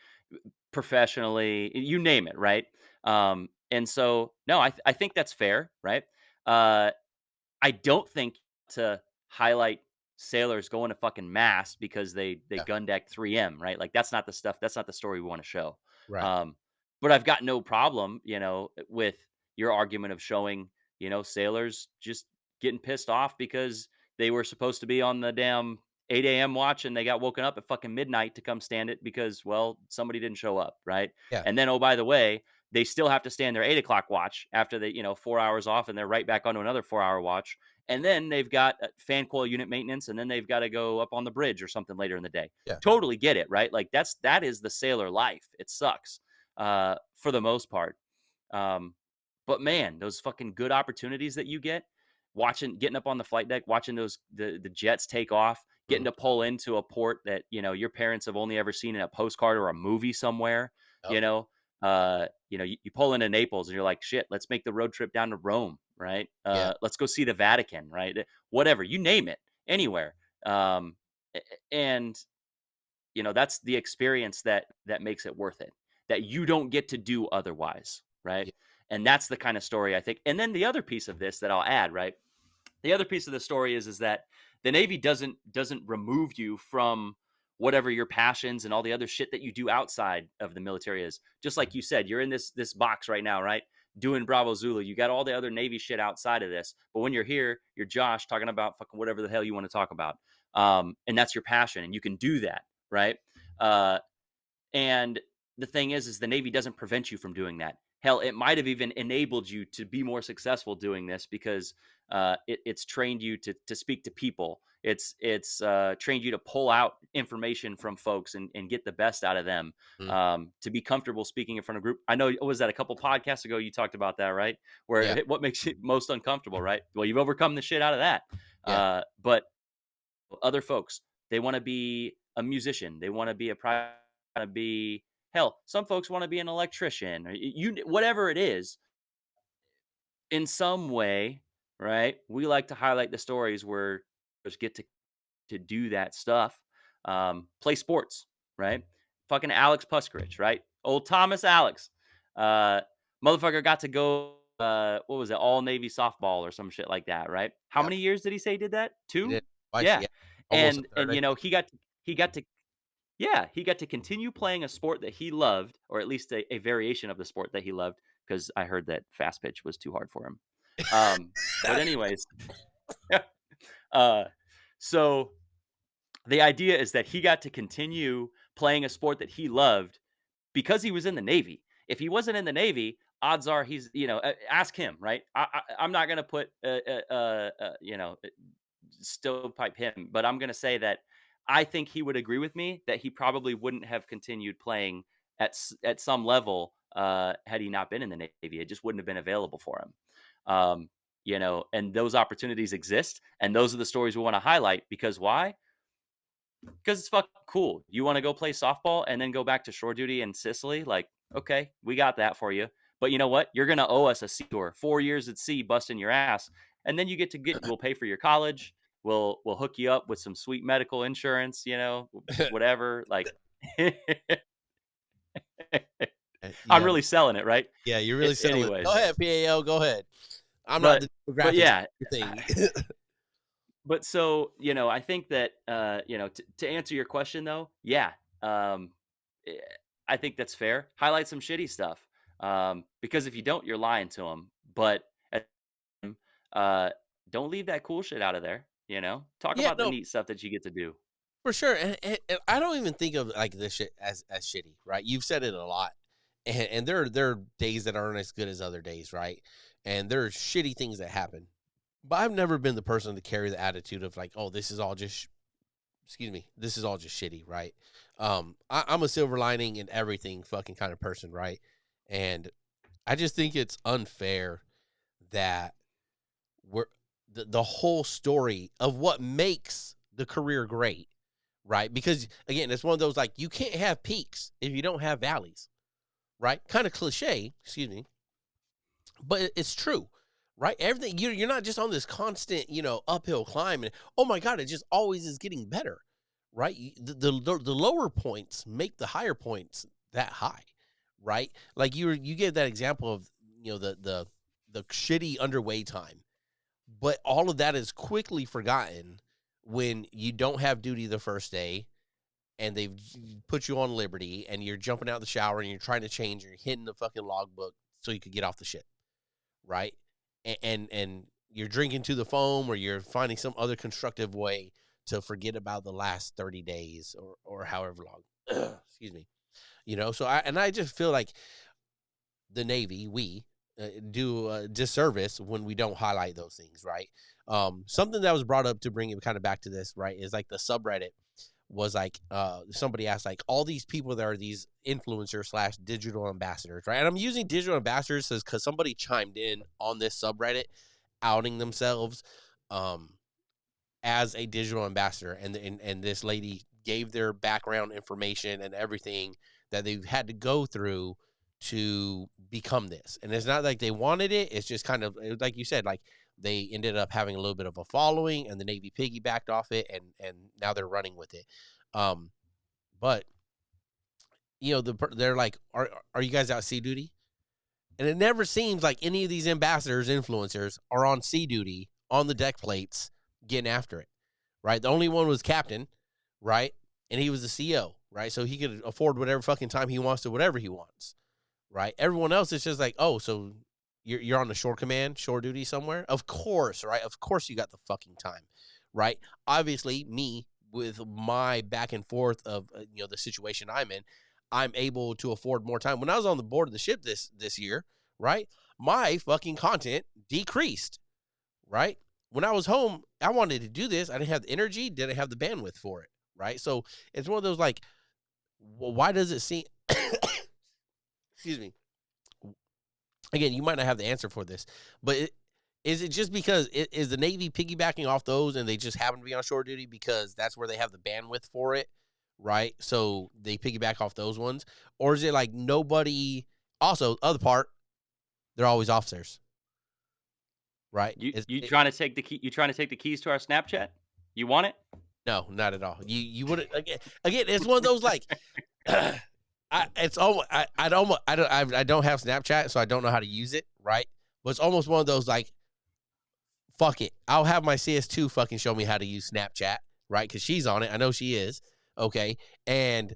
professionally, you name it, right? And so, no, I think that's fair, right? Uh, I don't think to highlight sailors going to fucking mass because they Yeah, gun decked 3M, right? Like that's not the stuff. That's not the story we want to show. right. Um, but I've got no problem, with your argument of showing, sailors just getting pissed off because they were supposed to be on the damn 8 a.m. watch and they got woken up at fucking midnight to come stand it because, well, somebody didn't show up, right? Yeah, And then, oh, by the way, they still have to stand their 8 o'clock watch after they, 4 hours off and they're right back onto another 4 hour watch. And then they've got fan coil unit maintenance and then they've got to go up on the bridge or something later in the day. yeah, Totally get it, right? Like that is the sailor life. It sucks for the most part. Um, but man, those fucking good opportunities that you get getting up on the flight deck, watching the jets take off, getting mhm, to pull into a port that, your parents have only ever seen in a postcard or a movie somewhere, yep, you know, you pull into Naples and you're like, shit, let's make the road trip down to Rome, right? yeah, Let's go see the Vatican, right? Whatever, you name it, anywhere. And that's the experience that makes it worth it, that you don't get to do otherwise, right? yeah, And that's the kind of story I think. And then the other piece of this that I'll add, right? The other piece of the story is that the Navy doesn't remove you from whatever your passions and all the other shit that you do outside of the military is. Just like you said, you're in this box right now, right? Doing Bravo Zulu. You got all the other Navy shit outside of this. But when you're here, you're Josh talking about fucking whatever the hell you want to talk about. And that's your passion, and you can do that, right? Uh, and the thing is the Navy doesn't prevent you from doing that. Hell, it might have even enabled you to be more successful doing this because it's trained you to speak to people. It's trained you to pull out information from folks and get the best out of them. mhm, To be comfortable speaking in front of a group. I know, was that a couple podcasts ago you talked about that, right? yeah, Where what makes you most uncomfortable, right? Well, you've overcome the shit out of that. yeah, But other folks, they want to be a musician, they want to be a private, to be, hell, some folks want to be an electrician, or whatever it is, in some way, right? We like to highlight the stories where just get to do that stuff. Play sports, right? Fucking Alex Puskarich, right? Old Thomas Alex. Uh, Motherfucker got to go, what was it, all Navy softball or some shit like that, right? How yeah. many years did he say he did that? He Two? did twice, Yeah. yeah, almost a And third, I think. he got to yeah, he got to continue playing a sport that he loved, or at least a variation of the sport that he loved, because I heard that fast pitch was too hard for him. But anyways, uh, so the idea is that he got to continue playing a sport that he loved because he was in the Navy. If he wasn't in the Navy, odds are he's, ask him, right? I'm not going to put, stovepipe him, but I'm going to say that I think he would agree with me that he probably wouldn't have continued playing at some level had he not been in the Navy. It just wouldn't have been available for him. And those opportunities exist, and those are the stories we want to highlight because why? Because it's fucking cool. You want to go play softball and then go back to shore duty in Sicily? Like, okay, we got that for you. But you know what? You're gonna owe us a sea tour, 4 years at sea, busting your ass, and then you get to We'll pay for your college. We'll hook you up with some sweet medical insurance. Whatever. Like, I'm Yeah, really selling it, right? yeah, you're really selling it. Go Anyways, ahead, PAO, go ahead. I'm not but the but demographics yeah, thing. but so I think that to answer your question though, yeah, um, eh, I think that's fair. Highlight some shitty stuff, because if you don't, you're lying to them. But uh, don't leave that cool shit out of there. Talk Yeah, about the no, neat stuff that you get to do. for sure. And I don't even think of like this shit as shitty, right? You've said it a lot. And there are days that aren't as good as other days, right? And there are shitty things that happen. But I've never been the person to carry the attitude of like, oh, this is all just excuse me, this is all just shitty, right? I'm a silver lining in everything fucking kind of person, right? And I just think it's unfair that we're the whole story of what makes the career great, right? Because again, it's one of those like you can't have peaks if you don't have valleys, right? Kind of cliche, excuse me. but it's true, right? Everything you're not just on this constant, uphill climb, and oh my god, it just always is getting better, right? The lower points make the higher points that high, right? Like you gave that example of the shitty underway time, but all of that is quickly forgotten when you don't have duty the first day and they've put you on liberty and you're jumping out of the shower and you're trying to change and you're hitting the fucking logbook so you could get off the ship, right? And you're drinking to the foam, or you're finding some other constructive way to forget about the last 30 days or however long. Excuse me. So I just feel like the Navy, we do a disservice when we don't highlight those things, right? Something that was brought up to bring it kind of back to this, right, is like the subreddit was like somebody asked like all these people that are these influencers slash digital ambassadors, right? And I'm using digital ambassadors because somebody chimed in on this subreddit outing themselves as a digital ambassador, and this lady gave their background information and everything that they've had to go through to become this. And it's not like they wanted it. It's just kind of like you said, like they ended up having a little bit of a following and the Navy piggybacked off it, and now they're running with it. But they're like, are you guys out sea duty? And it never seems like any of these ambassadors, influencers are on sea duty on the deck plates getting after it, right? The only one was captain, right? And he was the CO, right? So he could afford whatever fucking time he wants to whatever he wants, right? Everyone else is just like, oh, so you're on the shore command, shore duty somewhere? Of course, right? Of course you got the fucking time, right? Obviously, me, with my back and forth of, the situation I'm in, I'm able to afford more time. When I was on the board of the ship this year, right, my fucking content decreased, right? When I was home, I wanted to do this. I didn't have the energy, didn't have the bandwidth for it, right? So it's one of those like, why does it seem, excuse me, again, you might not have the answer for this, but is it just because is the Navy piggybacking off those and they just happen to be on shore duty because that's where they have the bandwidth for it, right? So they piggyback off those ones? Or is it like nobody, also, other part, they're always officers, right? You trying to take the key? You trying to take the keys to our Snapchat? You want it? No, not at all. You wouldn't, again, it's one of those like, it's almost, I don't have Snapchat, so I don't know how to use it, right? But it's almost one of those like, fuck it, I'll have my CS2 fucking show me how to use Snapchat, right? Because she's on it. I know she is. Okay. And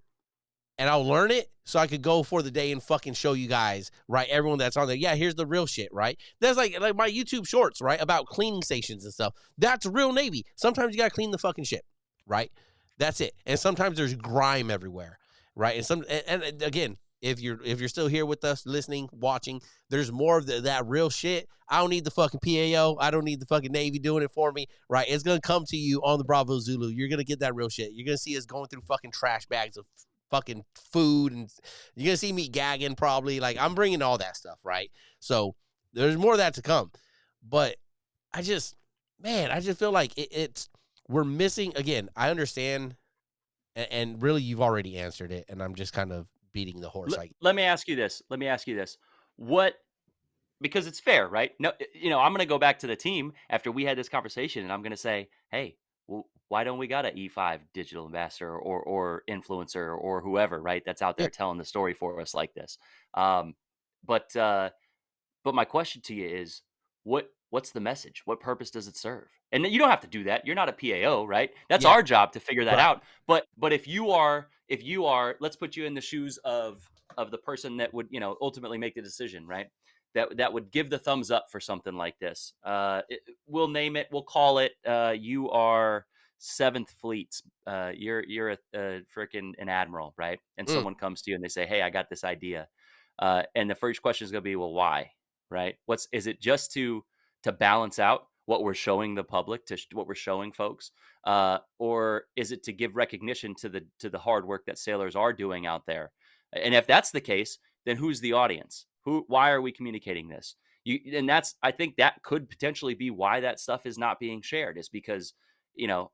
I'll learn it so I could go for the day and fucking show you guys, right? Everyone that's on there. Yeah, here's the real shit, right? That's like my YouTube shorts, right? About cleaning stations and stuff. That's real Navy. Sometimes you got to clean the fucking ship, right? That's it. And sometimes there's grime everywhere, right? And again, if you're still here with us, listening, watching, there's more of that real shit. I don't need the fucking PAO. I don't need the fucking Navy doing it for me, right? It's going to come to you on the Bravo Zulu. You're going to get that real shit. You're going to see us going through fucking trash bags of fucking food, and you're going to see me gagging probably. Like, I'm bringing all that stuff, right? So there's more of that to come. But I just feel like it's, we're missing, again, I understand, and really you've already answered it, and I'm just kind of beating the horse. Let me ask you this. What, because it's fair, right? No, I'm going to go back to the team after we had this conversation, and I'm going to say, hey, well, why don't we got an E5 digital ambassador or influencer or whoever, right? That's out there telling the story for us like this. But my question to you is, what's the message? What purpose does it serve? And you don't have to do that. You're not a PAO, right? That's our job to figure that out. But if you are, let's put you in the shoes of the person that would, ultimately make the decision, right? That would give the thumbs up for something like this. We'll name it. We'll call it. You are Seventh Fleet's. You're a freaking an admiral, right? And someone comes to you and they say, "Hey, I got this idea." And the first question is going to be, "Well, why?" Right? Is it just to balance out what we're showing the public, what we're showing folks, or is it to give recognition to the hard work that sailors are doing out there? And if that's the case, then who's the audience? Why are we communicating this? I think that could potentially be why that stuff is not being shared, is because,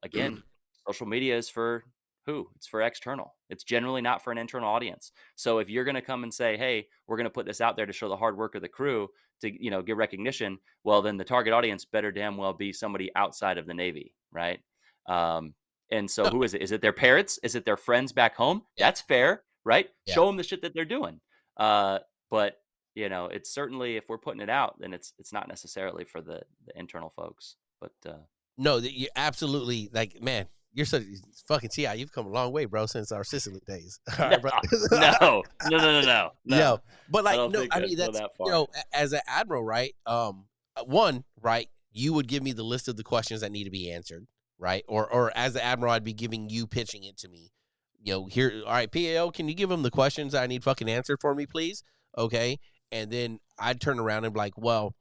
again, social media is for Who? It's for external. It's generally not for an internal audience. So if you're going to come and say, "Hey, we're going to put this out there to show the hard work of the crew to, get recognition," well, then the target audience better damn well be somebody outside of the Navy, right? Um, and so No, who is it? Is it their parents? Is it their friends back home? yeah, That's fair, right? yeah. Show them the shit that they're doing. But it's certainly, if we're putting it out, then it's not necessarily for the internal folks. But No, you absolutely, like, man, you're such fucking Ti. You've come a long way, bro, since our Sicily days. All no, right, bro. no. But I like, don't no, think I I'd mean go that's, that far. as an admiral, right? One, right, you would give me the list of the questions that need to be answered, right? Or as the admiral, I'd be giving you pitching it to me. Here, all right, PAO, can you give them the questions I need fucking answered for me, please? Okay, and then I'd turn around and be like, well,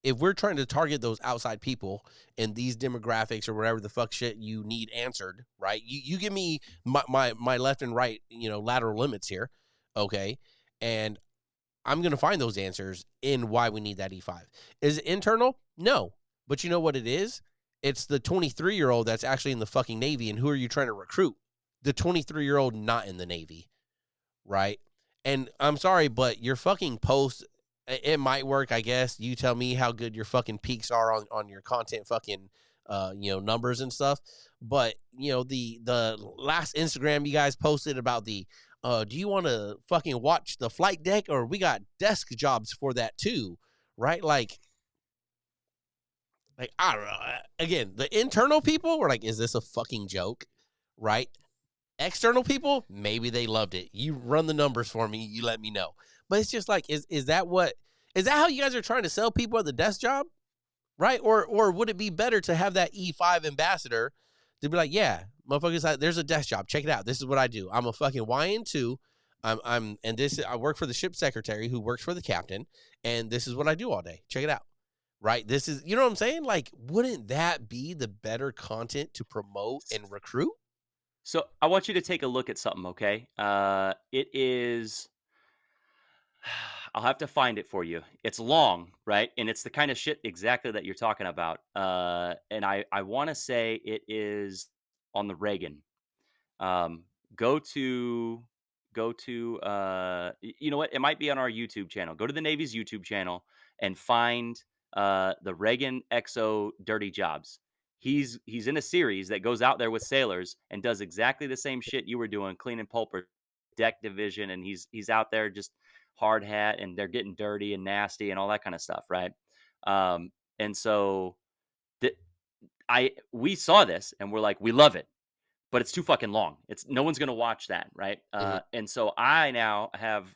if we're trying to target those outside people and these demographics or whatever the fuck shit you need answered, right? You give me my left and right, lateral limits here, okay? And I'm going to find those answers in why we need that E5. Is it internal? No. But you know what it is? It's the 23-year-old that's actually in the fucking Navy, and who are you trying to recruit? The 23-year-old not in the Navy, right? And I'm sorry, but your fucking post, it might work, I guess. You tell me how good your fucking peaks are on your content fucking numbers and stuff. But the last Instagram you guys posted about the do you want to fucking watch the flight deck, or we got desk jobs for that too, right? Like I don't know. Again, the internal people were like, is this a fucking joke, right? External people, maybe they loved it. You run the numbers for me, you let me know. But it's just like, is that how you guys are trying to sell people at the desk job? Right? Or would it be better to have that E5 ambassador to be like, yeah, motherfuckers, there's a desk job. Check it out. This is what I do. I'm a fucking YN2. I work for the ship secretary who works for the captain, and this is what I do all day. Check it out. Right? This is, you know what I'm saying? Like, wouldn't that be the better content to promote and recruit? So I want you to take a look at something, okay? It is. I'll have to find it for you. It's long, right? And it's the kind of shit exactly that you're talking about. And I want to say it is on the Reagan. Um, go to you know what? It might be on our YouTube channel. Go to the Navy's YouTube channel and find the Reagan XO Dirty Jobs. He's in a series that goes out there with sailors and does exactly the same shit you were doing, cleaning pulper deck division, and he's out there just hard hat, and they're getting dirty and nasty and all that kind of stuff, right? And so th- we saw this and we're like, we love it, but it's too fucking long. It's no one's gonna watch that, right? Mhm. And so I now have,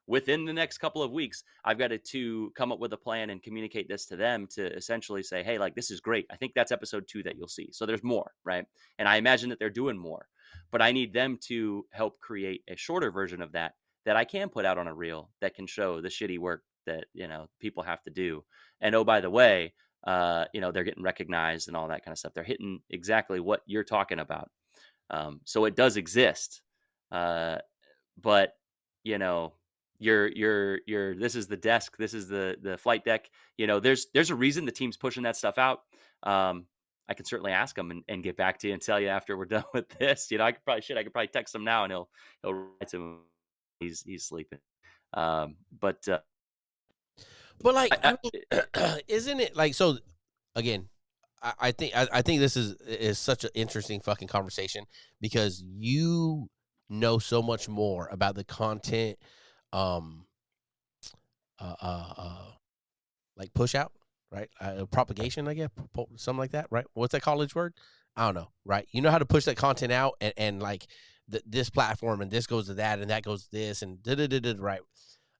within the next couple of weeks, I've got to come up with a plan and communicate this to them to essentially say, hey, like, this is great. I think that's episode 2 that you'll see. So there's more, right? And I imagine that they're doing more, but I need them to help create a shorter version of that I can put out on a reel that can show the shitty work that people have to do. And oh, by the way, they're getting recognized and all that kind of stuff. They're hitting exactly what you're talking about. So it does exist. But you know, this is the desk, this is the flight deck. There's a reason the team's pushing that stuff out. I can certainly ask him and get back to you and tell you after we're done with this. I could probably text him now and he'll write to him. He's sleeping. But But like, I, I mean, isn't it like so? Again, I think this is such an interesting fucking conversation because you know so much more about the content, um, uh, uh, uh like push out, right? Propagation, I guess, something like that, right? What's that college word? I don't know, right? You know how to push that content out, and like this platform, and this goes to that, and that goes to this, and right.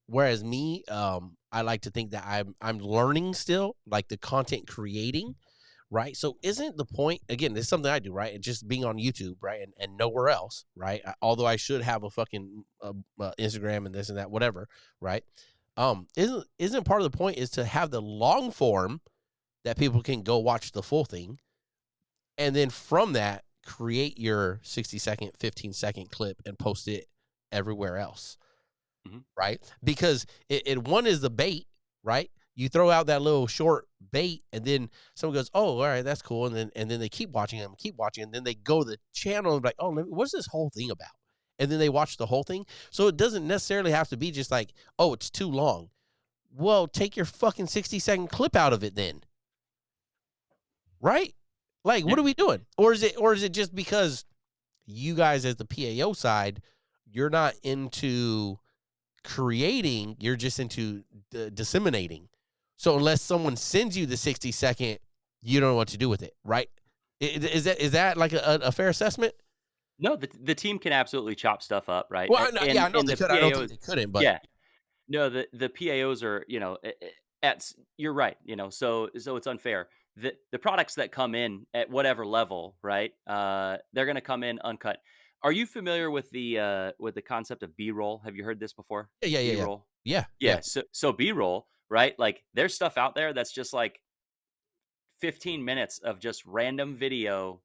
Whereas me, I like to think that I'm learning still, like the content creating, right? So isn't the point, again, this is something I do, right? It's just being on YouTube, right? And nowhere else, right? Although I should have a fucking Instagram and this and that, whatever, right? Isn't part of the point is to have the long form that people can go watch the full thing, and then from that create your 60-second, 15-second clip and post it everywhere else, Mhm. right? Because one is the bait, right? You throw out that little short bait, and then someone goes, "Oh, all right, that's cool," and then they keep watching them, keep watching, and then they go to the channel and be like, "Oh, what's this whole thing about?" And then they watch the whole thing. So it doesn't necessarily have to be just like, "Oh, it's too long." Well, take your fucking 60-second clip out of it then, right? Like, Yeah. what are we doing? Or is it just because you guys as the PAO side, you're not into creating, you're just into disseminating. So unless someone sends you the 60-second, you don't know what to do with it, right? Is that like a fair assessment? No, the team can absolutely chop stuff up, right? Well, yeah, I know And they the could. I don't think PAOs, they couldn't, but yeah. No, the PAOs are, you're right, so it's unfair. The products that come in at whatever level, right? They're gonna come in uncut. Are you familiar with the concept of B-roll? Have you heard this before? yeah, yeah, yeah, yeah, B-roll? yeah, yeah, Yeah, so B-roll, right? Like there's stuff out there that's just like 15 minutes of just random video,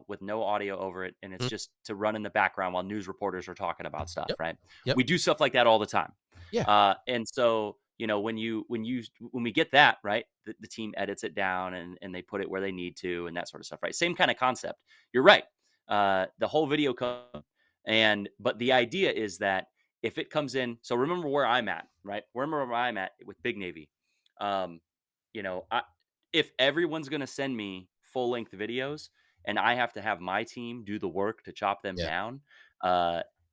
with no audio over it, and it's mm, just to run in the background while news reporters are talking about stuff, yep, right? yep, We do stuff like that all the time. yeah, And so, when we get that, right, the team edits it down and they put it where they need to and that sort of stuff, right? Same kind of concept. You're right. The whole video comes, but the idea is that if it comes in, so remember where I'm at, right? Remember where I'm at with Big Navy. Um, I if everyone's gonna send me full length videos and I have to have my team do the work to chop them yeah, down,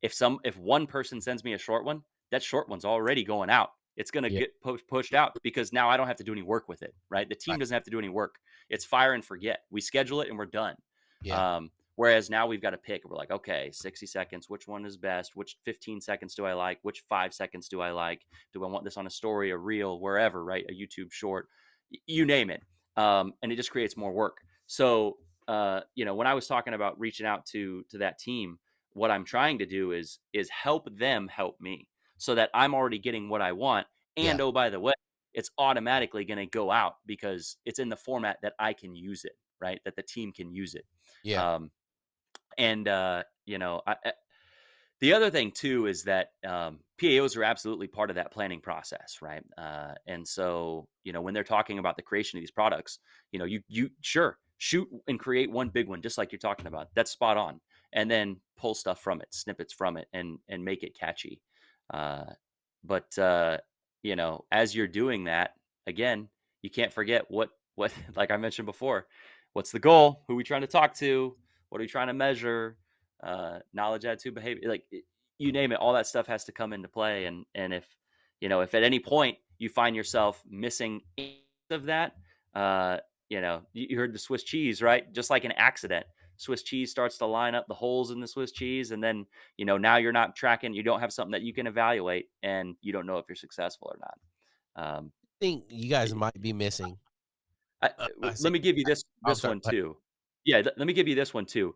if one person sends me a short one, that short one's already going out. It's gonna yeah, get pushed out because now I don't have to do any work with it, right? The team right, doesn't have to do any work. It's fire and forget. We schedule it and we're done. yeah, Whereas now we've got to pick. We're like, okay, 60 seconds. Which one is best? Which 15 seconds do I like? Which 5 seconds do I like? Do I want this on a story, a reel, wherever, right? A YouTube short, you name it. And it just creates more work. So, when I was talking about reaching out to that team, what I'm trying to do is help them help me so that I'm already getting what I want. yeah, And oh, by the way, it's automatically going to go out because it's in the format that I can use it, right? That the team can use it. yeah, Um, and the other thing too is that PAOs are absolutely part of that planning process, right? And so when they're talking about the creation of these products, you sure shoot and create one big one, just like you're talking about. That's spot on, and then pull stuff from it, snippets from it, and make it catchy. Uh, but as you're doing that, again, you can't forget what like I mentioned before. What's the goal? Who are we trying to talk to? What are we trying to measure? Knowledge, attitude, behavior, like you name it, all that stuff has to come into play. And if at any point you find yourself missing any of that, you heard the Swiss cheese, right? Just like an accident, Swiss cheese starts to line up the holes in the Swiss cheese, and then now you're not tracking, you don't have something that you can evaluate, and you don't know if you're successful or not. I think you guys might be missing. I say, Let me give you I'm this sorry. one too. Yeah, let me give you this one too.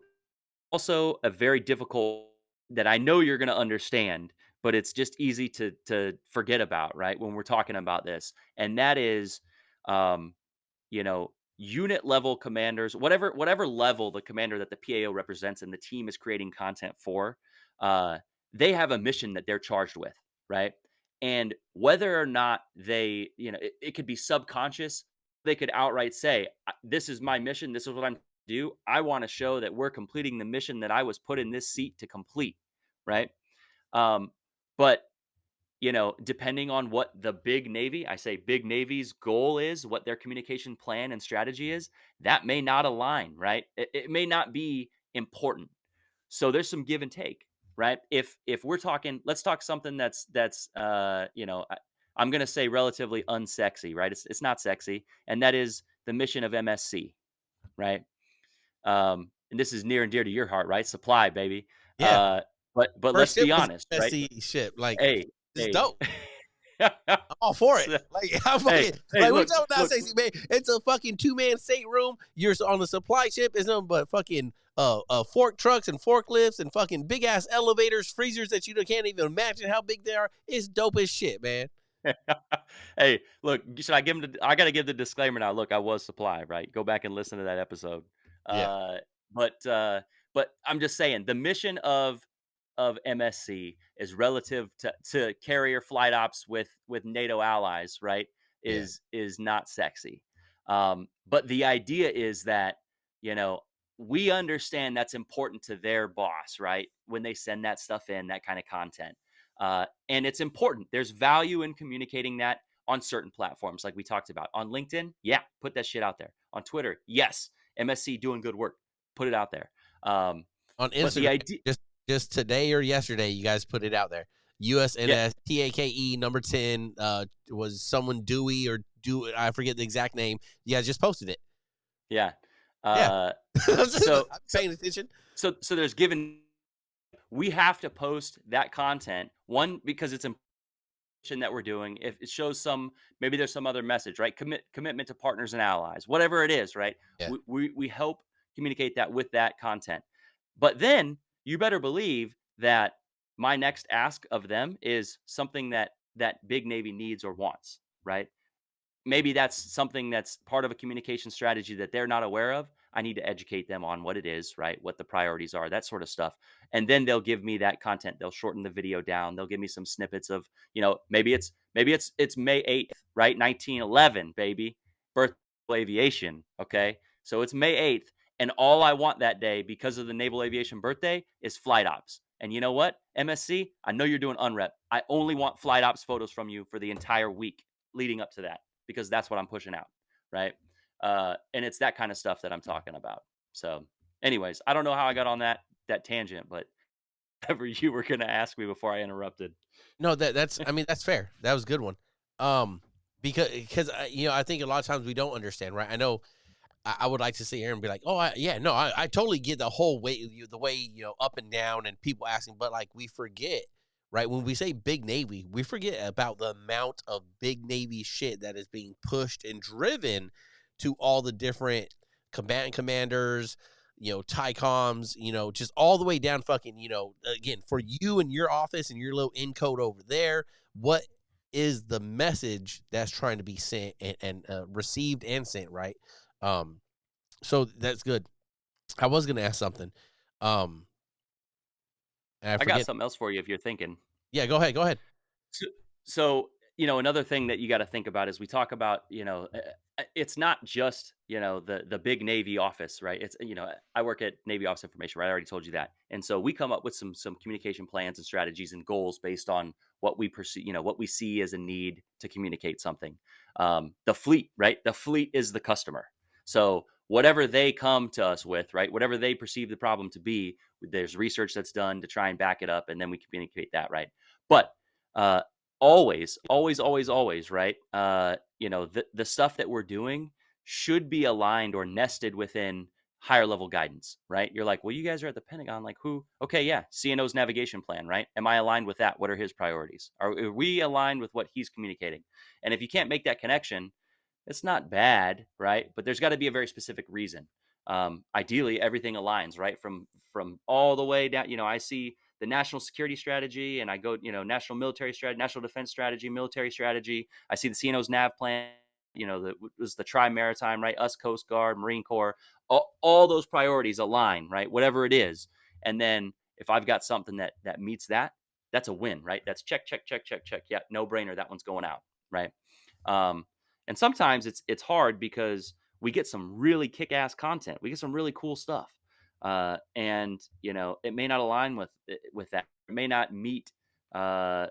Also a very difficult that I know you're gonna understand, but it's just easy to forget about, right, when we're talking about this, and that is, um, unit level commanders, whatever level the commander that the PAO represents and the team is creating content for, uh, they have a mission that they're charged with, right? And whether or not it could be subconscious, they could outright say, "This is my mission. This is what I'm do. I want to show that we're completing the mission that I was put in this seat to complete." Right. Um, but depending on what the big Navy, I say big Navy's goal is, what their communication plan and strategy is, that may not align, right? It may not be important. So there's some give and take, right? If we're talking, let's talk something I'm going to say relatively unsexy, right? It's not sexy, and that is the mission of MSC, right? And this is near and dear to your heart, right? Supply, baby. Yeah, But let's first ship be was honest, right? messy ship. Like, Hey, it's hey, dope. I'm all for it. So- Like, I'm hey, fucking hey, like we look, talking about look. sexy man. It's a fucking 2-man stateroom. You're on the supply ship. It's nothing but fucking fork trucks and forklifts and fucking big ass elevators, freezers that you can't even imagine how big they are. It's dope as shit, man. Hey, look, should I give him I got to give the disclaimer now. Look, I was supply, right? Go back and listen to that episode. Yeah, Uh, but I'm just saying the mission of MSC is relative to carrier flight ops with NATO allies, right? Yeah. is not sexy. But the idea is that, you know, we understand that's important to their boss, right? When they send that stuff in, that kind of content. And it's important. There's value in communicating that on certain platforms, like we talked about. On LinkedIn, yeah, put that shit out there. On Twitter, yes, MSC doing good work, put it out there. Um, On but the Instagram, idea, just today or yesterday, you guys put it out there. yeah, USNS TAKE number 10 was someone Dewey or do I forget the exact name. You guys just posted it. yeah. Yeah. Uh, I'm so, so, paying attention. so there's given. We have to post that content. One, because it's important that we're doing. If it shows some, maybe there's some other message, right? Commitment to partners and allies, whatever it is, right? Yeah. We help communicate that with that content. But then you better believe that my next ask of them is something that Big Navy needs or wants, right? Maybe that's something that's part of a communication strategy that they're not aware of. I need to educate them on what it is, right? What the priorities are, that sort of stuff. And then they'll give me that content. They'll shorten the video down. They'll give me some snippets of, maybe it's May 8th, right? 1911, baby. Birth of aviation, okay? So it's May 8th, and all I want that day because of the Naval Aviation birthday is flight ops. And you know what? MSC, I know you're doing unrep. I only want flight ops photos from you for the entire week leading up to that, because that's what I'm pushing out, right? And it's that kind of stuff that I'm talking about. So, anyways, I don't know how I got on that tangent, but whatever you were going to ask me before I interrupted. No, that's I mean that's fair. That was a good one. Um, because I think a lot of times we don't understand, right? I know I would like to sit here and be like, oh, yeah, no, I totally get the whole way, the way, up and down and people asking, but like we forget, right? When we say Big Navy, we forget about the amount of Big Navy shit that is being pushed and driven to all the different combatant commanders, TICOMs, just all the way down fucking, again, for you and your office and your little encode over there, what is the message that's trying to be sent and received and sent, right? So that's good. I was gonna ask something. Um, and I I got forget. something else for you if you're thinking. Yeah, go ahead. Go ahead. So, so, another thing that you got to think about is we talk about, it's not just, the big Navy office, right? It's, I work at Navy Office Information, right? I already told you that. And so we come up with some communication plans and strategies and goals based on what we perceive, what we see as a need to communicate something. The fleet, right? The fleet is the customer. So whatever they come to us with, right? Whatever they perceive the problem to be, there's research that's done to try and back it up, and then we communicate that, right? But uh, always, right? The stuff that we're doing should be aligned or nested within higher level guidance, right? You're like, well, you guys are at the Pentagon, like who? Okay, yeah, CNO's navigation plan, right? Am I aligned with that? What are his priorities? Are we aligned with what he's communicating? And if you can't make that connection, it's not bad, right? But there's got to be a very specific reason. Ideally, everything aligns, right? From all the way down. I see the national security strategy, and I go, national military strategy, national defense strategy, military strategy. I see the CNO's nav plan. Was the tri-maritime, right? Us, Coast Guard, Marine Corps. All those priorities align, right? Whatever it is, and then if I've got something that meets that, that's a win, right? That's check, check, check, check, check. Yeah, no brainer. That one's going out, right? Um, and sometimes it's hard because we get some really kick-ass content. We get some really cool stuff. And it may not align with that. It may not meet the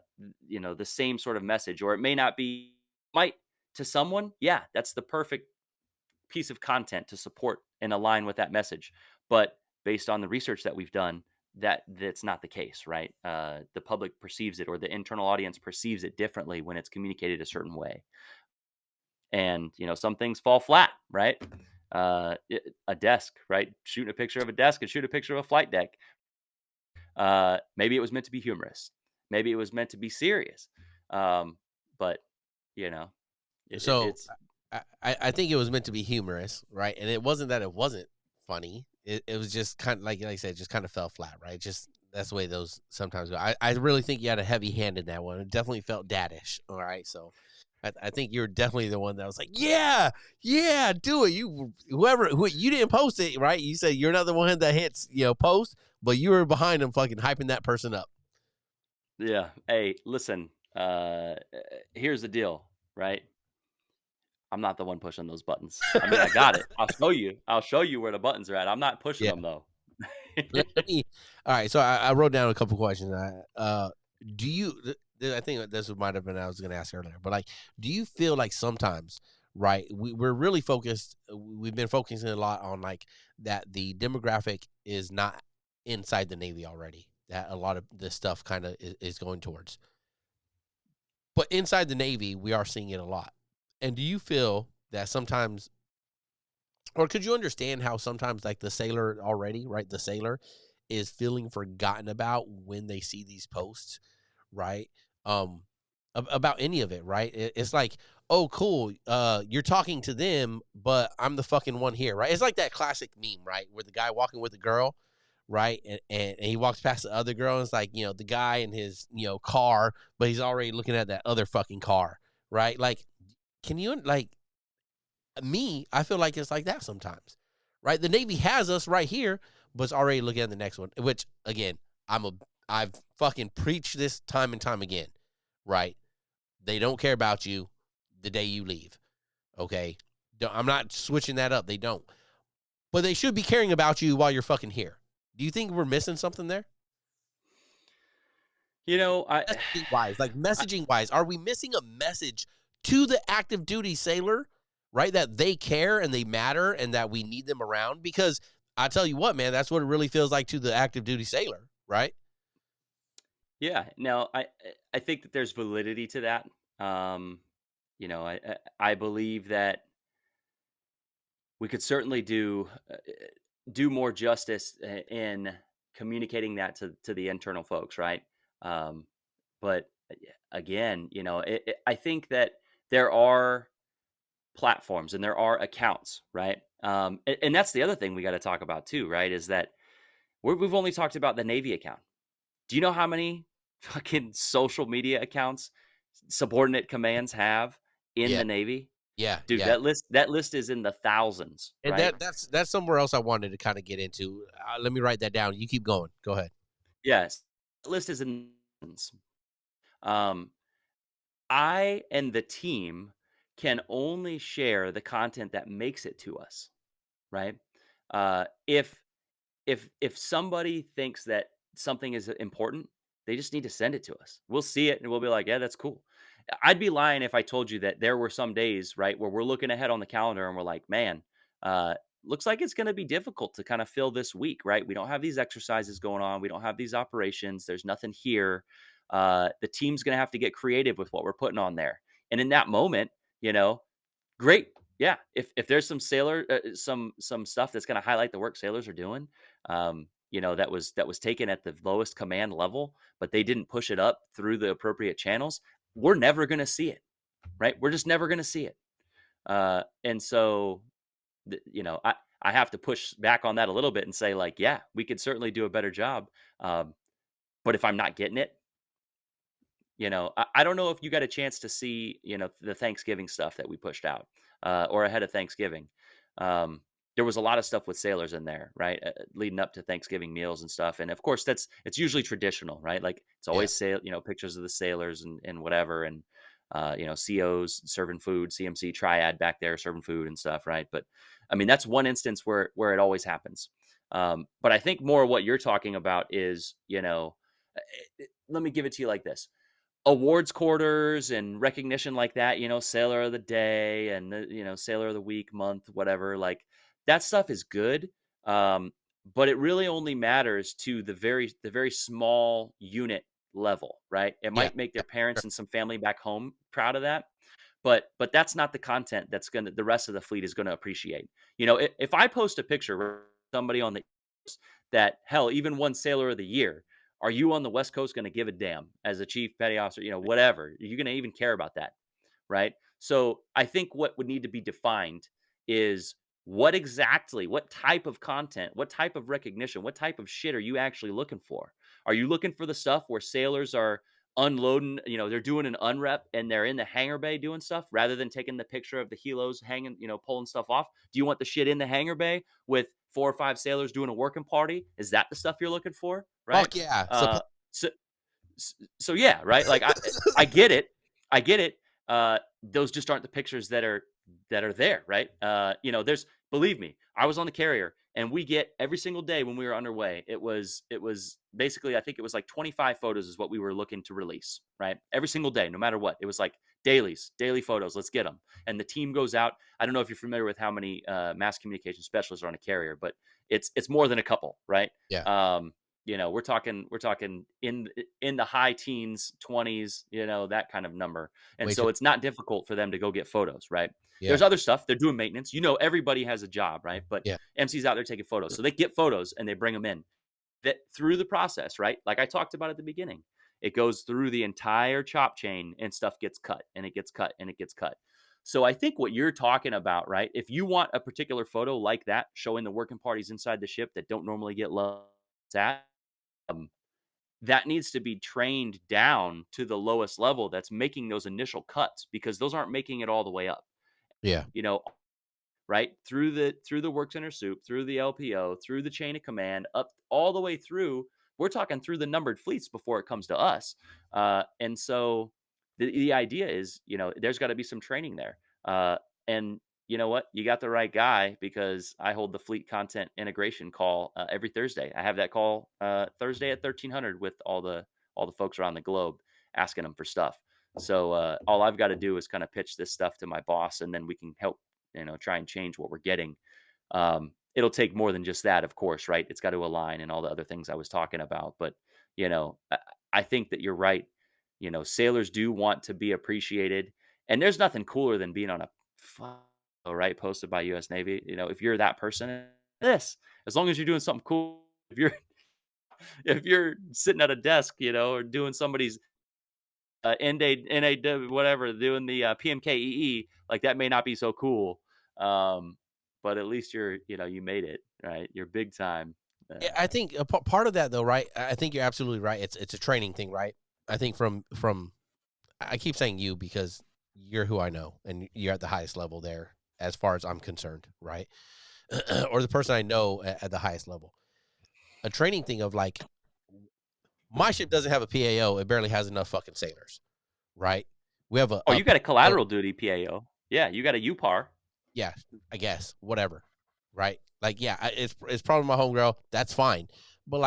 same sort of message, or it may not be might to someone. Yeah, that's the perfect piece of content to support and align with that message. But based on the research that we've done, that's not the case, right? The public perceives it, or the internal audience perceives it differently when it's communicated a certain way. And some things fall flat, right? A desk, right? Shooting a picture of a desk and shoot a picture of a flight deck. Maybe it was meant to be humorous, maybe it was meant to be serious, but So it's I think it was meant to be humorous, right? And it wasn't that it wasn't funny. It was just kind of like I said, just kind of fell flat, right? Just that's the way those sometimes go. I really think you had a heavy hand in that one. It definitely felt daddish. All right, so I think you're definitely the one that was like, yeah, do it. You who you didn't post it, right? You said you're not the one that hits post, but you were behind them, fucking hyping that person up. Yeah. Hey, listen, here's the deal, right? I'm not the one pushing those buttons. I mean, I got it. I'll show you. I'll show you where the buttons are at. I'm not pushing Yeah. them though. Let me. All right. So I wrote down a couple questions. Do you? I think this might have been I was going to ask earlier, but like, do you feel like sometimes, right? We're really focused. We've been focusing a lot on like that the demographic is not inside the Navy already. That a lot of this stuff kind of is going towards. But inside the Navy, we are seeing it a lot. And do you feel that sometimes, or could you understand how sometimes, like the sailor already, right? The sailor is feeling forgotten about when they see these posts, right? Um, about any of it, right? It's like, oh, cool. You're talking to them, but I'm the fucking one here, right? It's like that classic meme, right? Where the guy walking with the girl, right? And he walks past the other girl, and it's like, the guy in his, car, but he's already looking at that other fucking car, right? Like, can you, like, me, I feel like it's like that sometimes, right? The Navy has us right here, but it's already looking at the next one, which, again, I've fucking preached this time and time again, right? They don't care about you the day you leave, okay? I'm not switching that up. They don't. But they should be caring about you while you're fucking here. Do you think we're missing something there? You know, Messaging wise, like I messaging wise, are we missing a message to the active duty sailor, right? That they care and they matter and that we need them around? Because I tell you what, man, that's what it really feels like to the active duty sailor, right? yeah, no, I think that there's validity to that. Um, I believe that we could certainly do more justice in communicating that to the internal folks, right? Um, but again, I think that there are platforms and there are accounts, right? And that's the other thing we got to talk about too, right? Is that we've only talked about the Navy account. Do you know how many fucking social media accounts subordinate commands have in Yeah, the Navy? yeah, Dude, yeah. that list is in the thousands, And right? that's somewhere else I wanted to kind of get into. Let me write that down. You keep going. Go ahead. Yes. List is in thousands. Um, I and the team can only share the content that makes it to us, right? If somebody thinks that something is important, they just need to send it to us. We'll see it and we'll be like, yeah, that's cool. I'd be lying if I told you that there were some days, right, where we're looking ahead on the calendar and we're like, man, uh, looks like it's going to be difficult to kind of fill this week, right? We don't have these exercises going on. We don't have these operations. There's nothing here. The team's going to have to get creative with what we're putting on there. And in that moment, you know, great. Yeah, if there's some sailor some stuff that's gonna highlight the work sailors are doing, that was taken at the lowest command level, but they didn't push it up through the appropriate channels, we're never gonna see it, right? We're just never gonna see it. And so, I have to push back on that a little bit and say like, yeah, we could certainly do a better job. Um, but if I'm not getting it, I don't know if you got a chance to see, the Thanksgiving stuff that we pushed out, or ahead of Thanksgiving. Um, there was a lot of stuff with sailors in there, right, leading up to Thanksgiving meals and stuff. And of course, it's usually traditional, right? Like it's Yeah. always pictures of the sailors and whatever, and COs serving food, CMC triad back there serving food and stuff, right? But I mean, that's one instance where it always happens. But I think more what you're talking about is, let me give it to you like this: awards quarters and recognition like that, sailor of the day and sailor of the week, month, whatever, like that stuff is good. Um, but it really only matters to the very small unit level, right? It Yeah. might make their parents and some family back home proud of that, but that's not the content that's gonna the rest of the fleet is gonna appreciate. If I post a picture of somebody on the that hell even won sailor of the year, are you on the West Coast going to give a damn as a chief petty officer? Whatever. Are you going to even care about that? Right. So I think what would need to be defined is what type of content, what type of recognition, what type of shit are you actually looking for? Are you looking for the stuff where sailors are unloading, they're doing an unrep and they're in the hangar bay doing stuff rather than taking the picture of the helos hanging, pulling stuff off? Do you want the shit in the hangar bay with 4 or 5 sailors doing a working party? Is that the stuff you're looking for? Right. Fuck yeah. Uh, so, so yeah, right. Like I get it. I get it. Those just aren't the pictures that are that are there, right? There's believe me, I was on the carrier and we get every single day when we were underway. It was basically I think it was like 25 photos is what we were looking to release, right? Every single day, no matter what. It was like daily photos. Let's get them. And the team goes out. I don't know if you're familiar with how many mass communication specialists are on a carrier, but it's more than a couple, right? Yeah. We're talking in the high teens, 20s, that kind of number. And Way too. so it's not difficult for them to go get photos, right? Yeah. There's other stuff. They're doing maintenance. Everybody has a job, right? But Yeah. MC's out there taking photos. So they get photos and they bring them in. That through the process, right? Like I talked about at the beginning, it goes through the entire chop chain and stuff gets cut and it gets cut and it gets cut. So I think what you're talking about, right? If you want a particular photo like that showing the working parties inside the ship that don't normally get looked at, um, that needs to be trained down to the lowest level that's making those initial cuts because those aren't making it all the way up. Yeah. You know, right? Through the work center soup, through the LPO, through the chain of command, up all the way through. We're talking through the numbered fleets before it comes to us. And so the idea is, there's got to be some training there. And you know what? You got the right guy because I hold the fleet content integration call every Thursday. I have that call Thursday at 1300 with all the folks around the globe asking them for stuff. So all I've got to do is kind of pitch this stuff to my boss, and then we can help try and change what we're getting. It'll take more than just that, of course, right? It's got to align and all the other things I was talking about. But, you know, I, I think that you're right. Sailors do want to be appreciated. And there's nothing cooler than being on a photo, right? Posted by US Navy. If you're that person, as long as you're doing something cool, if you're sitting at a desk, or doing somebody's NAW, whatever, doing the PMKEE, like that may not be so cool. But at least you made it, right? You're big time. Yeah, I think a part of that though, right? I think you're absolutely right. It's a training thing, right? I think from I keep saying you because you're who I know and you're at the highest level there as far as I'm concerned, right? Or the person I know at the highest level. A training thing of like my ship doesn't have a PAO, it barely has enough fucking sailors, right? We have Oh, you got a a collateral duty PAO. Yeah, you got a UPAR. yeah, I guess, whatever, right? Like, yeah, it's probably my homegirl. That's fine, but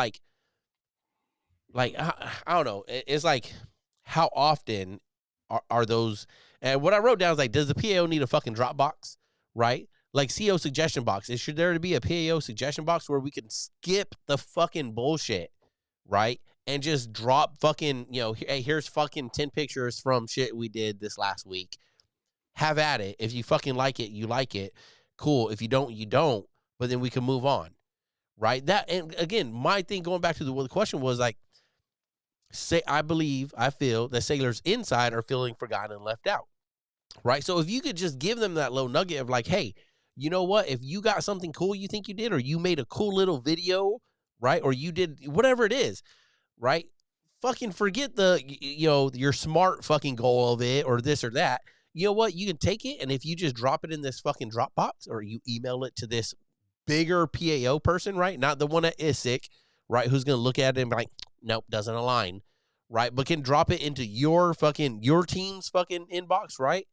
I don't know. It's like how often are those? And what I wrote down is like, does the PAO need a fucking drop box, right? Like CO suggestion box. Should there be a PAO suggestion box where we can skip the fucking bullshit, right? And just drop fucking, hey, here's fucking 10 pictures from shit we did this last week. Have at it. If you fucking like it, you like it. Cool. If you don't, you don't. But then we can move on, right? That, and again, my thing going back to the question was like, I feel that sailors inside are feeling forgotten and left out, right? So if you could just give them that little nugget of like, hey, you know what? If you got something cool you think you did, or you made a cool little video, right? Or you did whatever it is, right? Fucking forget your smart fucking goal of it or this or that. You know what? You can take it, and if you just drop it in this fucking Dropbox or you email it to this bigger PAO person, right? Not the one at ISIC, right? Who's going to look at it and be like, nope, doesn't align, right? But can drop it into your team's fucking inbox, right?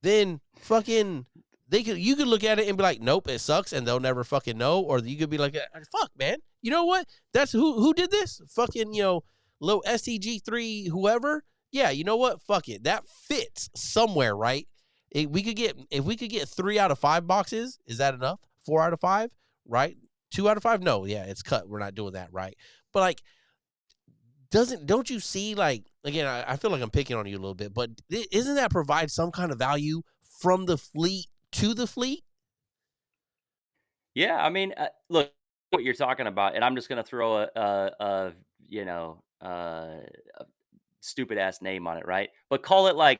Then fucking you could look at it and be like, nope, it sucks, and they'll never fucking know. Or you could be like, fuck, man, you know what? That's who did this? Fucking low STG3 whoever. Yeah, you know what? Fuck it, that fits somewhere, right? If we could get 3 out of 5 boxes, is that enough? 4 out of 5, right? 2 out of 5? No, yeah, it's cut. We're not doing that, right? But like, don't you see, like, again, I feel like I'm picking on you a little bit, but isn't that provide some kind of value from the fleet to the fleet? Yeah, I mean, look what you're talking about, and I'm just gonna throw a you know a stupid ass name on it, right? But call it like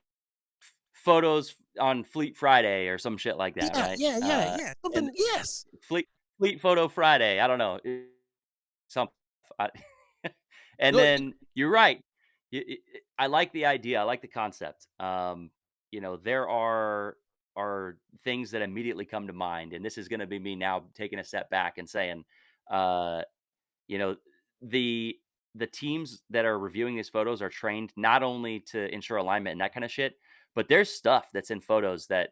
photos on Fleet Friday or some shit like that, Yeah, right? yeah, yeah, yeah. And Something, yes. Fleet Fleet Photo Friday. I don't know. Some I and Good. then you're right. I like the idea. I like the concept. There are things that immediately come to mind, and this is going to be me now taking a step back and saying, uh, you know, the the teams that are reviewing these photos are trained not only to ensure alignment and that kind of shit, But there's stuff that's in photos that,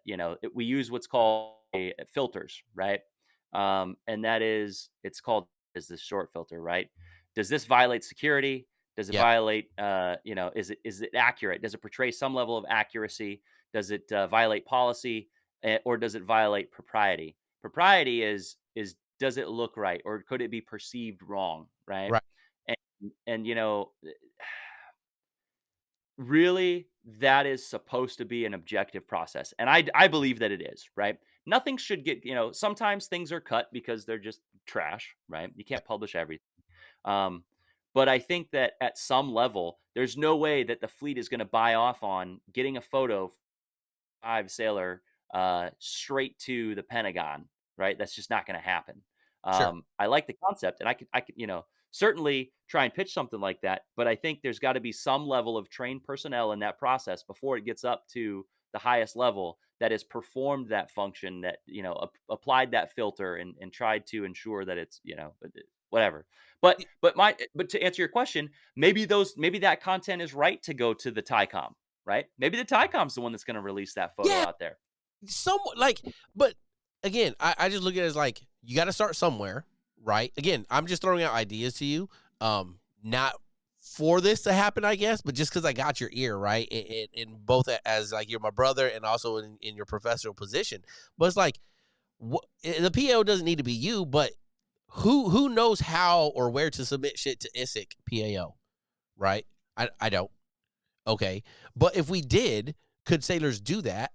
we use what's called filters, right? And that is, it's called is the short filter, right? Does this violate security? Does it Yeah. violate, is it accurate? Does it portray some level of accuracy? Does it violate policy, or does it violate propriety? Propriety is does it look right, or could it be perceived wrong, right? Right. And really, that is supposed to be an objective process, and I believe that it is, right? Nothing should get, sometimes things are cut because they're just trash, right? You can't publish everything. Um, but I think that at some level, there's no way that the fleet is going to buy off on getting a photo five sailor straight to the Pentagon, right? That's just not going to happen. Sure. I like the concept, and I could, certainly try and pitch something like that. But I think there's got to be some level of trained personnel in that process before it gets up to the highest level that has performed that function, that applied that filter, and tried to ensure that it's whatever. But to answer your question, maybe that content is right to go to the TICOM, right? Maybe the TICOM's the one that's gonna release that photo Yeah. out there. Somewhat like, but again, I just look at it as like you got to start somewhere, right? Again, I'm just throwing out ideas to you, not for this to happen, I guess, but just because I got your ear, right? In both as like you're my brother and also in your professional position, but it's like the PO doesn't need to be you, but who knows how or where to submit shit to ISIC PAO, right? I don't. Okay, but if we did, could sailors do that?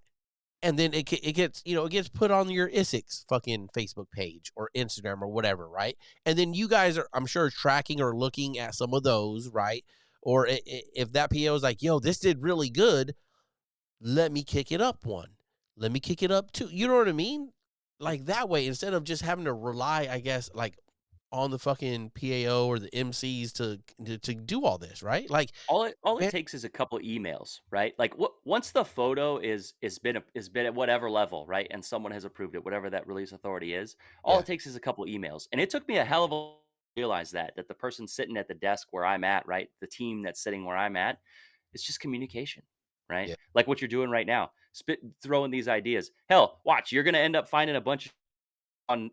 And then it gets it gets put on your ISIC's fucking Facebook page or Instagram or whatever, right? And then you guys are, I'm sure, tracking or looking at some of those, right? Or if that PO is like, yo, this did really good, let me kick it up one, let me kick it up two. You know what I mean? Like that way, instead of just having to rely, I guess, like on the fucking PAO or the MCs to do all this, right? Like, All it man, takes is a couple emails, right? Like, once the photo is been at whatever level, right, and someone has approved it, whatever that release authority is, all yeah, it takes is a couple emails, and it took me a hell of a realize that the person sitting at the desk where I'm at, right, the team that's sitting where I'm at, it's just communication, right? yeah, Like what you're doing right now, throwing these ideas. Hell, watch, you're gonna end up finding a bunch on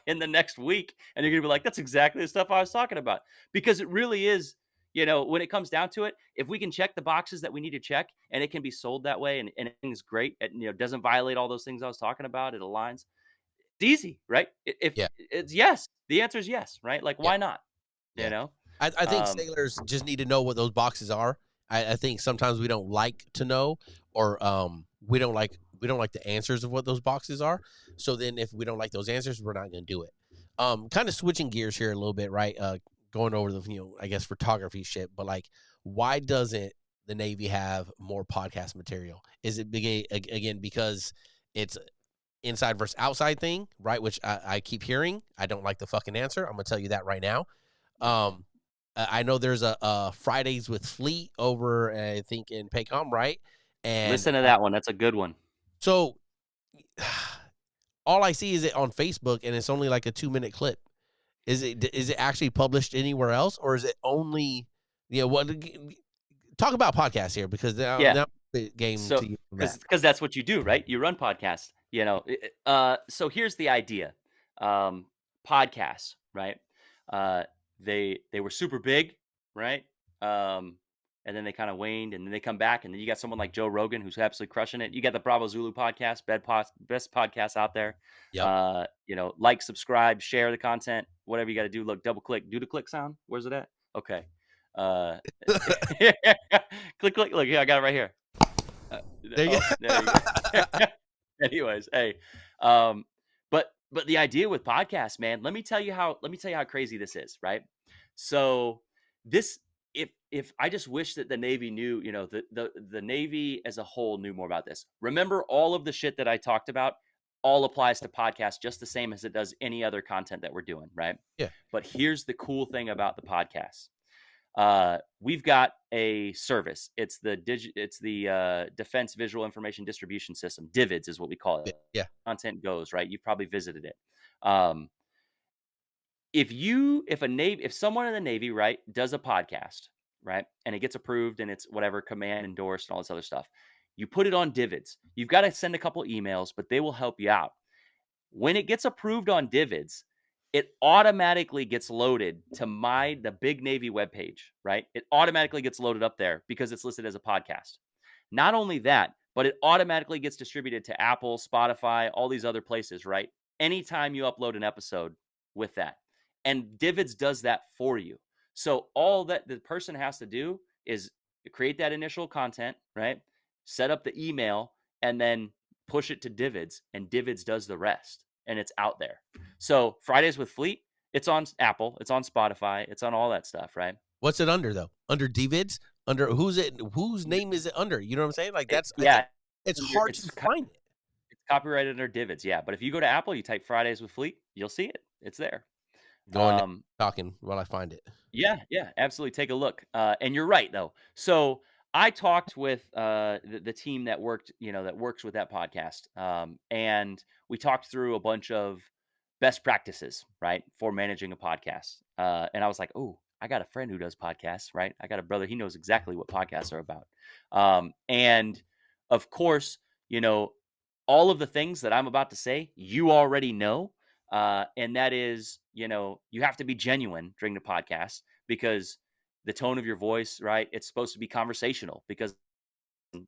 in the next week, and you're gonna be like, "That's exactly the stuff I was talking about," because it really is. When it comes down to it, if we can check the boxes that we need to check, and it can be sold that way, and everything's great, and doesn't violate all those things I was talking about, it aligns. It's easy, right? If yeah, it's yes, the answer is yes, right? Like, yeah. why not? You Yeah. know? I think Um, sailors just need to know what those boxes are. I think sometimes we don't like to know, or we don't like the answers of what those boxes are. So then if we don't like those answers, we're not gonna do it. Kind of switching gears here a little bit, right? Going over the I guess photography shit, but like why doesn't the Navy have more podcast material? Is it again because it's inside versus outside thing, right? Which I keep hearing. I don't like the fucking answer. I'm gonna tell you that right now. Um, I know there's a Fridays with Fleet over, I think in Paycom, right? And Listen to that one. That's a good one. so all I see is it on Facebook, and it's only like a 2 minute clip. Is it actually published anywhere else, or is it only what? Talk about podcasts here because Yeah. now the game So, to you from that. because that's what you do, right? You run podcasts. So here's the idea. Um, Podcasts, right? Uh, they were super big, right? Um, and then they kind of waned, and then they come back, and then you got someone like Joe Rogan who's absolutely crushing it. You got the Bravo Zulu podcast, best podcast out there. Yep. Like, subscribe, share the content, whatever you got to do. Look, double click, do the click sound. Where's it at? Okay. Uh, click, click. Look, here, I got it right here. There you Oh, there you go. Anyways, hey, um, but the idea with podcasts, man, let me tell you how crazy this is, right? So this if I just wish that the Navy knew, the Navy as a whole knew more about this. Remember, all of the shit that I talked about all applies to podcasts just the same as it does any other content that we're doing, right? yeah. But here's the cool thing about the podcast. We've got a service. It's the Defense Visual Information Distribution System. DIVIDS is what we call it. Yeah. Content goes, right. You've probably visited it. Um, if someone in the Navy, right, does a podcast, right, and it gets approved and it's whatever command endorsed and all this other stuff, You put it on Divids. You've got to send a couple emails, but they will help you out. When it gets approved on Divids, it automatically gets loaded to the Big Navy webpage, right? It automatically gets loaded up there because it's listed as a podcast. Not only that, but it automatically gets distributed to Apple, Spotify, all these other places, right? Anytime you upload an episode with that. And Divids does that for you. So all that the person has to do is create that initial content, right? Set up the email and then push it to Divids, and Divids does the rest, and it's out there. So Fridays with Fleet, it's on Apple, it's on Spotify, it's on all that stuff, right? What's it under though? Under Divids? Under whose name is it under? You know what I'm saying? Like that's Yeah, it's hard to find it. it's copyrighted under Divids, yeah. But if you go to Apple, you type Fridays with Fleet, you'll see it. It's there. Going talking while I find it. Yeah, absolutely. Take a look. And you're right though. So I talked with the team that works with that podcast, and we talked through a bunch of best practices, right, for managing a podcast. And I was like, oh, I got a friend who does podcasts, right? I got a brother; he knows exactly what podcasts are about. And of course, all of the things that I'm about to say, you already know. And that is, you have to be genuine during the podcast because the tone of your voice, right? It's supposed to be conversational because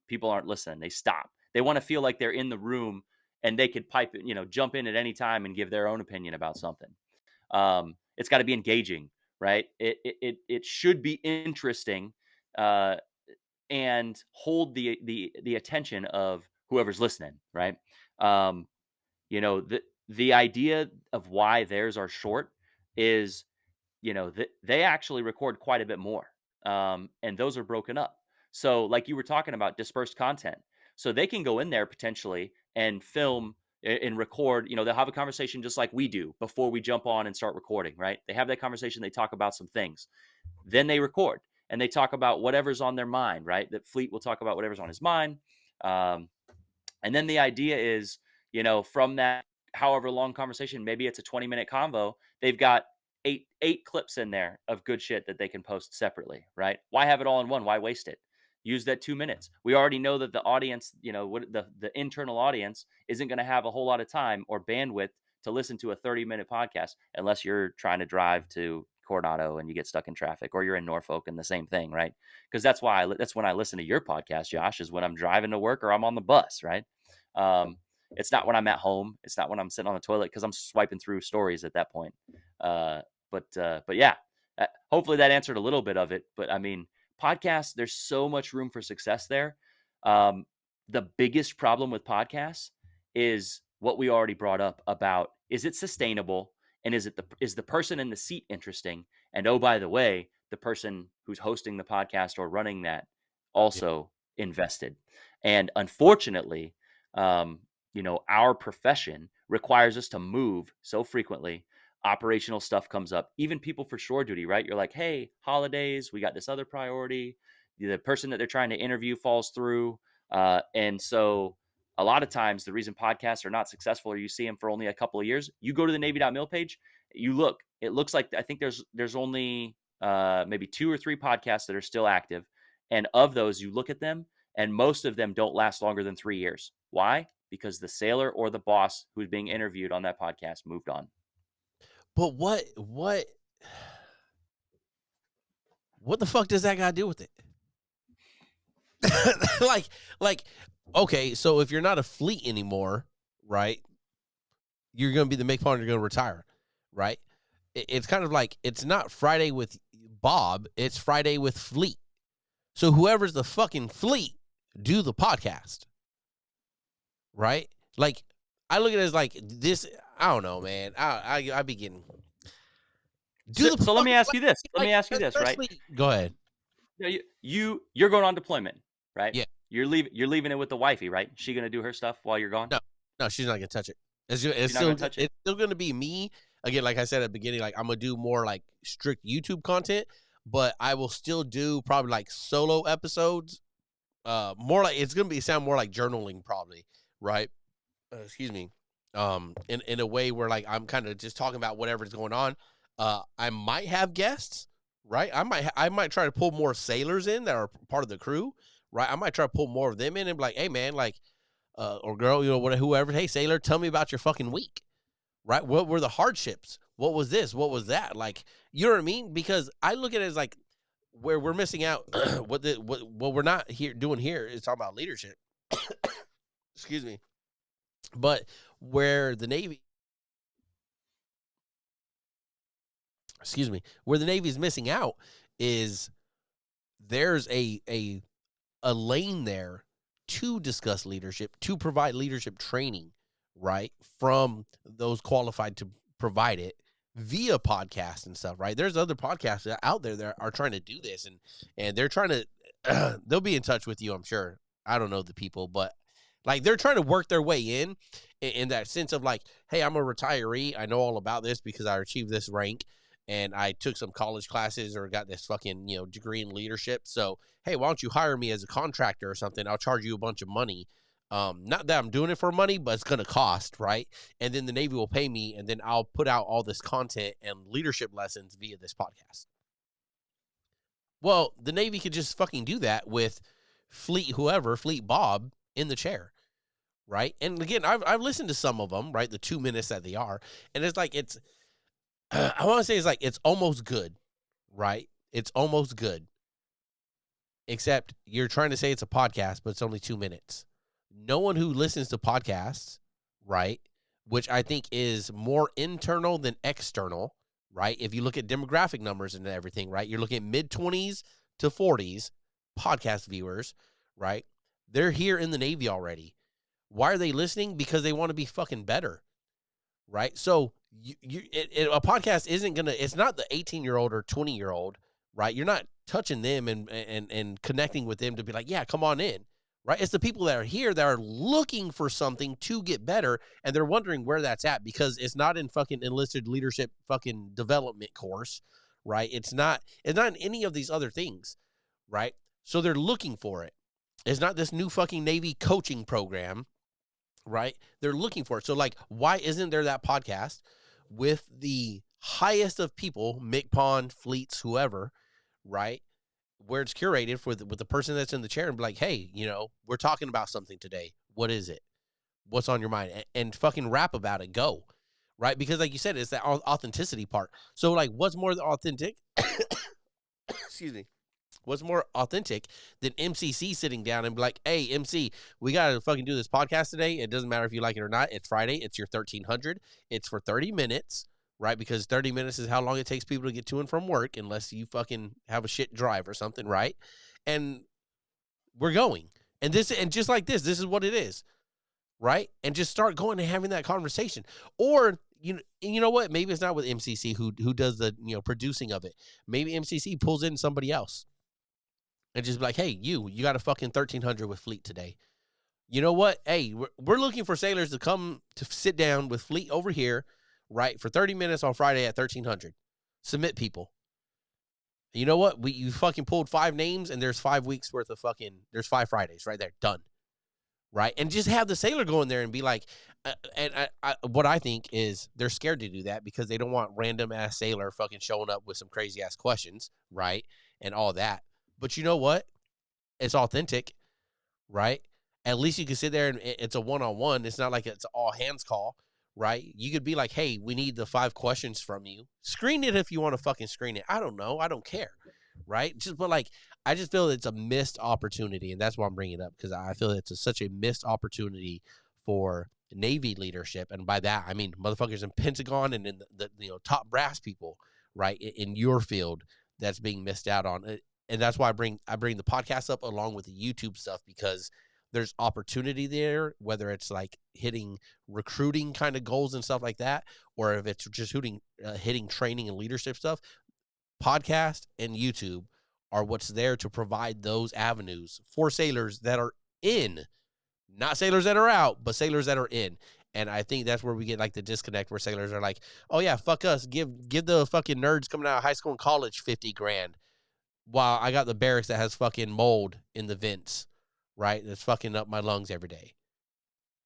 people aren't listening. They stop. They want to feel like they're in the room and they could jump in at any time and give their own opinion about something. It's got to be engaging, right? It should be interesting and hold the attention of whoever's listening, right? The idea of why theirs are short is, they actually record quite a bit more. And those are broken up. So like you were talking about dispersed content. So they can go in there potentially and film and record, they'll have a conversation just like we do before we jump on and start recording, right? They have that conversation. They talk about some things. Then they record and they talk about whatever's on their mind, right? That Fleet will talk about whatever's on his mind. And then the idea is, from that however long conversation, maybe it's a 20-minute convo, they've got eight clips in there of good shit that they can post separately, right? Why have it all in one? Why waste it? Use that 2 minutes. We already know that the audience, the internal audience isn't going to have a whole lot of time or bandwidth to listen to a 30-minute podcast unless you're trying to drive to Coronado and you get stuck in traffic, or you're in Norfolk and the same thing, right? Because that's when I listen to your podcast, Josh, is when I'm driving to work or I'm on the bus, right? It's not when I'm at home. It's not when I'm sitting on the toilet because I'm swiping through stories at that point. But yeah, hopefully that answered a little bit of it. But I mean, podcasts, there's so much room for success there. The biggest problem with podcasts is what we already brought up about, is it sustainable? And is the person in the seat interesting? And oh, by the way, the person who's hosting the podcast or running that also invested. And unfortunately, our profession requires us to move so frequently. Operational stuff comes up, even people for shore duty, right? You're like, hey, holidays, we got this other priority. The person that they're trying to interview falls through. And so a lot of times the reason podcasts are not successful, or you see them for only a couple of years, you go to the Navy.mil page, you look, it looks like, I think there's only maybe 2 or 3 podcasts that are still active. And of those, you look at them and most of them don't last longer than 3 years. Why? Because the sailor or the boss who's being interviewed on that podcast moved on. But what the fuck does that got to do with it? like, okay, so if you're not a fleet anymore, right, you're going to be the make partner, you're going to retire, right? It's kind of like, it's not Friday with Bob, it's Friday with Fleet. So whoever's the fucking fleet, do the podcast, right? Like, I look at it as like this. I don't know, man. I be getting. So let me ask you this. Right? Go ahead. You're going on deployment, right? Yeah. You're leaving it with the wifey, right? She gonna do her stuff while you're gone? No, she's not gonna touch it. It's still gonna be me. Again, like I said at the beginning, like I'm gonna do more like strict YouTube content, but I will still do probably like solo episodes. More like it's gonna sound more like journaling, probably, right? Excuse me. In a way where like I'm kind of just talking about whatever's going on. I might have guests, right? I might try to pull more sailors in that are part of the crew, right? I might try to pull more of them in and be like, hey man, like, or girl, you know, whatever, whoever. Hey, sailor, tell me about your fucking week, right? What were the hardships? What was this? What was that? Like, you know what I mean? Because I look at it as like where we're missing out. What we're not here doing here is talking about leadership. Excuse me, but where the Navy, excuse me, where the Navy is missing out is there's a lane there to discuss leadership, to provide leadership training, right? From those qualified to provide it via podcast and stuff, right? There's other podcasts out there that are trying to do this, and they're trying to they'll be in touch with you, I'm sure. I don't know the people, but like they're trying to work their way in that sense of like, hey, I'm a retiree. I know all about this because I achieved this rank and I took some college classes or got this fucking, you know, degree in leadership. So, hey, why don't you hire me as a contractor or something? I'll charge you a bunch of money. Not that I'm doing it for money, but it's going to cost, right? And then the Navy will pay me, and then I'll put out all this content and leadership lessons via this podcast. Well, the Navy could just fucking do that with Fleet Bob in the chair, right? And again, I've listened to some of them, right? The 2 minutes that they are, and it's like I want to say it's like it's almost good, right? It's almost good, except you're trying to say it's a podcast, but it's only 2 minutes. No one who listens to podcasts, right, which I think is more internal than external, right? If you look at demographic numbers and everything, right, you're looking at mid-20s to 40s podcast viewers, right? They're here in the Navy already. Why are they listening? Because they want to be fucking better, right? So a podcast isn't gonna. It's not the 18-year-old or 20-year-old, right? You're not touching them and connecting with them to be like, yeah, come on in, right? It's the people that are here that are looking for something to get better, and they're wondering where that's at because it's not in fucking enlisted leadership fucking development course, right? It's not in any of these other things, right? So they're looking for it. It's not this new fucking Navy coaching program, right? They're looking for it. So like, why isn't there that podcast with the highest of people, Mick Pond, Fleets, whoever, right? Where it's curated with the person that's in the chair and be like, hey, you know, we're talking about something today. What is it? What's on your mind? And fucking rap about it. Go. Right? Because like you said, it's that authenticity part. So like, what's more authentic? Excuse me. What's more authentic than MCC sitting down and be like, hey, MC, we got to fucking do this podcast today. It doesn't matter if you like it or not. It's Friday. It's your 1300. It's for 30 minutes, right? Because 30 minutes is how long it takes people to get to and from work, unless you fucking have a shit drive or something, right? And we're going. And just like this is what it is, right? And just start going and having that conversation. Or you know what? Maybe it's not with MCC who does the producing of it. Maybe MCC pulls in somebody else and just be like, hey, you got a fucking 1300 with Fleet today. You know what? Hey, we're looking for sailors to come to sit down with Fleet over here, right, for 30 minutes on Friday at 1300. Submit people. You know what? You fucking pulled 5 names, and there's 5 weeks worth of there's 5 Fridays right there. Done. Right? And just have the sailor go in there and be like, what I think is they're scared to do that because they don't want random ass sailor fucking showing up with some crazy ass questions, right? And all that. But you know what? It's authentic, right? At least you can sit there and it's a one-on-one. It's not like it's an all hands call, right? You could be like, hey, we need the 5 questions from you. Screen it if you want to fucking screen it. I don't know. I don't care, right? But like, I just feel it's a missed opportunity, and that's why I'm bringing it up, because I feel it's such a missed opportunity for Navy leadership. And by that, I mean motherfuckers in Pentagon and in the top brass people, right, in your field that's being missed out on. And that's why I bring the podcast up along with the YouTube stuff, because there's opportunity there, whether it's like hitting recruiting kind of goals and stuff like that, or if it's just hitting training and leadership stuff. Podcast and YouTube are what's there to provide those avenues for sailors that are in, not sailors that are out, but sailors that are in. And I think that's where we get like the disconnect, where sailors are like, oh yeah, fuck us, give the fucking nerds coming out of high school and college 50 grand. While I got the barracks that has fucking mold in the vents, right? That's fucking up my lungs every day.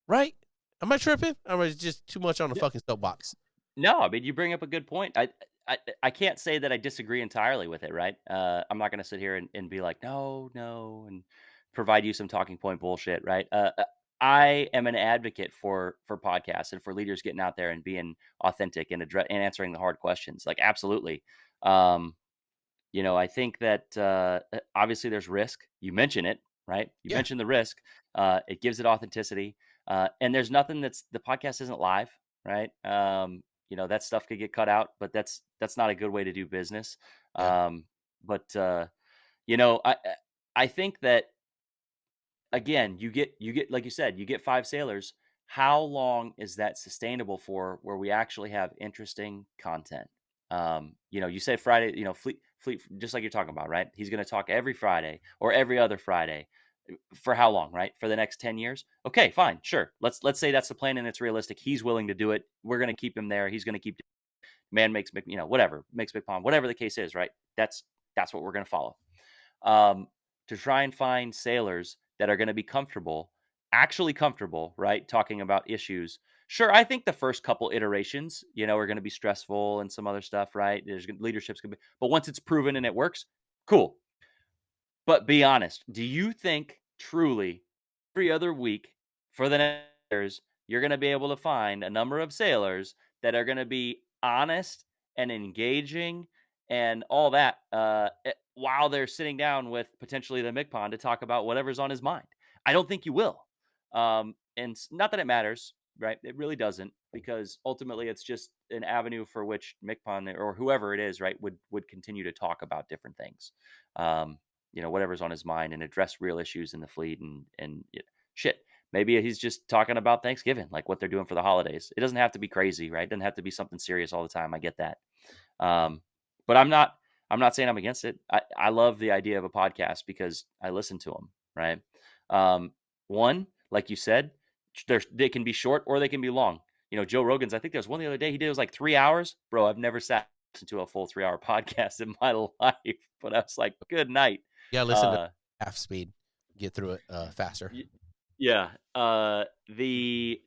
Right? Am I tripping? Or am I just too much on the fucking soapbox? No, I mean, you bring up a good point. I can't say that I disagree entirely with it, right? I'm not gonna sit here and be like, "No, no," and provide you some talking point bullshit, right? I am an advocate for podcasts and for leaders getting out there and being authentic and and answering the hard questions. Like, absolutely. Um, I think that obviously there's risk. You mention it, right? You Yeah. mentioned the risk. It gives it authenticity. And there's nothing the podcast isn't live, right? That stuff could get cut out, but that's not a good way to do business. Yeah. But I think that again, you get like you said, you get 5 sailors. How long is that sustainable for where we actually have interesting content? You say Friday, Fleet, just like you're talking about, right? He's going to talk every Friday or every other Friday for how long, right? For the next 10 years? Okay, fine, sure. Let's say that's the plan and it's realistic. He's willing to do it. We're going to keep him there. He's going to keep man makes big, whatever, makes big pond, whatever the case is, right? That's what we're going to follow. um, to try and find sailors that are going to be comfortable, actually comfortable, right? Talking about issues. Sure, I think the first couple iterations, are going to be stressful and some other stuff, right? Leadership's going to be, but once it's proven and it works, cool. But be honest, do you think truly every other week for the next years, you're going to be able to find a number of sailors that are going to be honest and engaging and all that while they're sitting down with potentially the MCPON to talk about whatever's on his mind? I don't think you will. Not that it matters, right? It really doesn't, because ultimately it's just an avenue for which MCPON or whoever it is, right, would continue to talk about different things. Um, whatever's on his mind and address real issues in the fleet shit. Maybe he's just talking about Thanksgiving, like what they're doing for the holidays. It doesn't have to be crazy, right? It doesn't have to be something serious all the time. I get that. But I'm not saying I'm against it. I love the idea of a podcast because I listen to them, right? One, like you said, they can be short or they can be long. Joe Rogan's, I think there was one the other day he did, it was like 3 hours. Bro, I've never sat listened to a full 3-hour podcast in my life, but I was like, good night. Yeah. Listen to half speed, get through it faster. Yeah. But the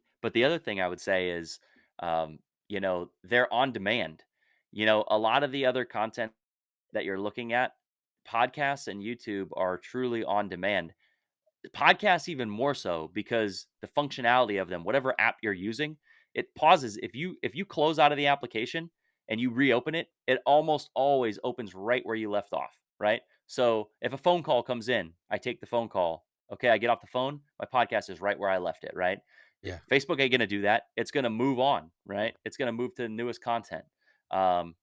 other thing I would say is, they're on demand. A lot of the other content that you're looking at, podcasts and YouTube are truly on demand. Podcasts even more so because the functionality of them, whatever app you're using, it pauses. If you close out of the application and you reopen it, it almost always opens right where you left off, right? So if a phone call comes in, I take the phone call. Okay, I get off the phone, my podcast is right where I left it, right? Yeah. Facebook ain't gonna do that. It's gonna move on, right? It's gonna move to the newest content. Um,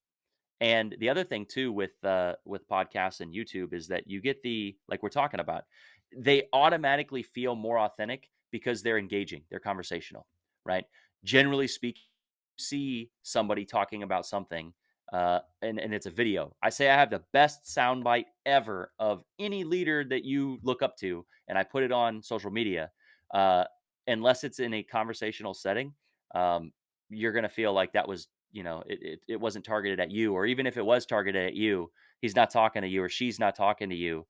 and the other thing too with podcasts and YouTube is that you get like we're talking about, they automatically feel more authentic because they're engaging, they're conversational, right? Generally speaking, see somebody talking about something, and it's a video. I say I have the best soundbite ever of any leader that you look up to, and I put it on social media. Uh, Unless it's in a conversational setting, you're gonna feel like that was, it wasn't targeted at you, or even if it was targeted at you, he's not talking to you or she's not talking to you,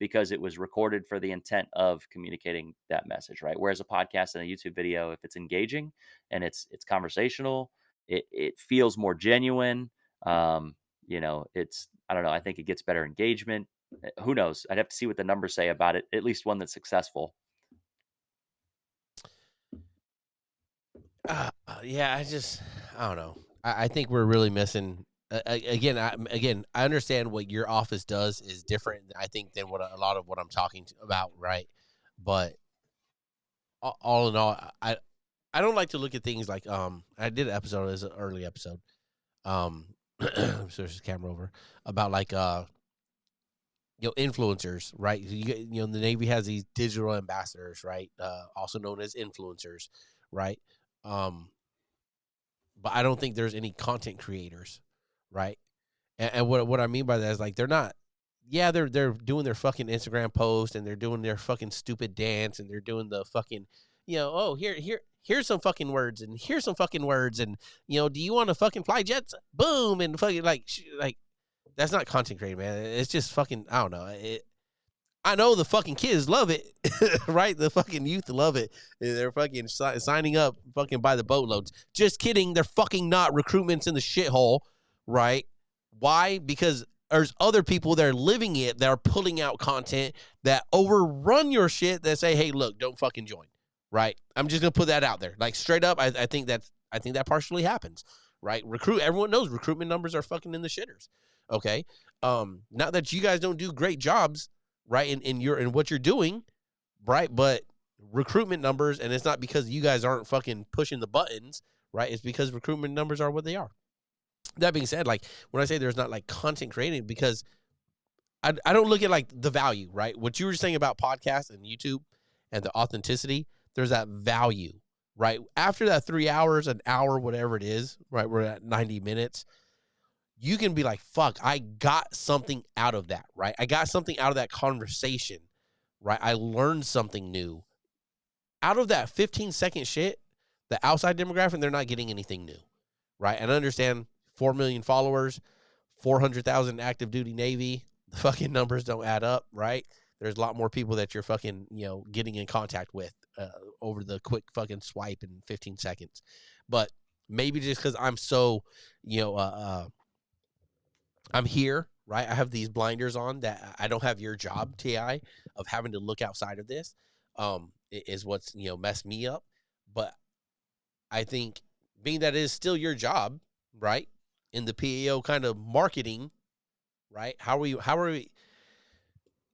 because it was recorded for the intent of communicating that message, right? Whereas a podcast and a YouTube video, if it's engaging and it's conversational, it feels more genuine. It's, I don't know. I think it gets better engagement. Who knows? I'd have to see what the numbers say about it. At least one that's successful. Yeah, I don't know. I think we're really missing. Again, I understand what your office does is different, I think, than what a lot of what I'm talking about, right? But all in all, I don't like to look at things like I did an episode, as an early episode, switch the camera over, about like influencers, right? The Navy has these digital ambassadors, right? Also known as influencers, right? But I don't think there's any content creators, right? And what I mean by that is, like, they're not. Yeah, they're doing their fucking Instagram post and they're doing their fucking stupid dance and they're doing the fucking, oh, here's some fucking words and here's some fucking words and do you want to fucking fly jets? Boom, and fucking like that's not content creating, man. It's just fucking, I don't know. I know the fucking kids love it, right? The fucking youth love it. They're fucking signing up fucking by the boatloads. Just kidding. They're fucking not recruitments in the shithole, right? Why? Because there's other people that are living it that are putting out content that overrun your shit that say, hey, look, don't fucking join. Right. I'm just gonna put that out there. Like straight up, I think that partially happens. Right. Everyone knows recruitment numbers are fucking in the shitters. Okay. Not that you guys don't do great jobs, right, in what you're doing, right? But recruitment numbers, and it's not because you guys aren't fucking pushing the buttons, right? It's because recruitment numbers are what they are. That being said, like when I say there's not like content creating, because I don't look at like the value, right? What you were saying about podcasts and YouTube and the authenticity, there's that value, right? After that 3 hours, an hour, whatever it is, right? We're at 90 minutes. You can be like, fuck, I got something out of that, right? I got something out of that conversation, right? I learned something new. Out of that 15-second shit, the outside demographic, they're not getting anything new, right? And I understand 4 million followers, 400,000 active duty Navy, the fucking numbers don't add up, right? There's a lot more people that you're fucking, getting in contact with over the quick fucking swipe in 15 seconds. But maybe just because I'm so, I'm here, right? I have these blinders on that I don't have your job, TI, of having to look outside of this, is what's, messed me up. But I think being that it is still your job, right? In the PEO kind of marketing, right? How are we,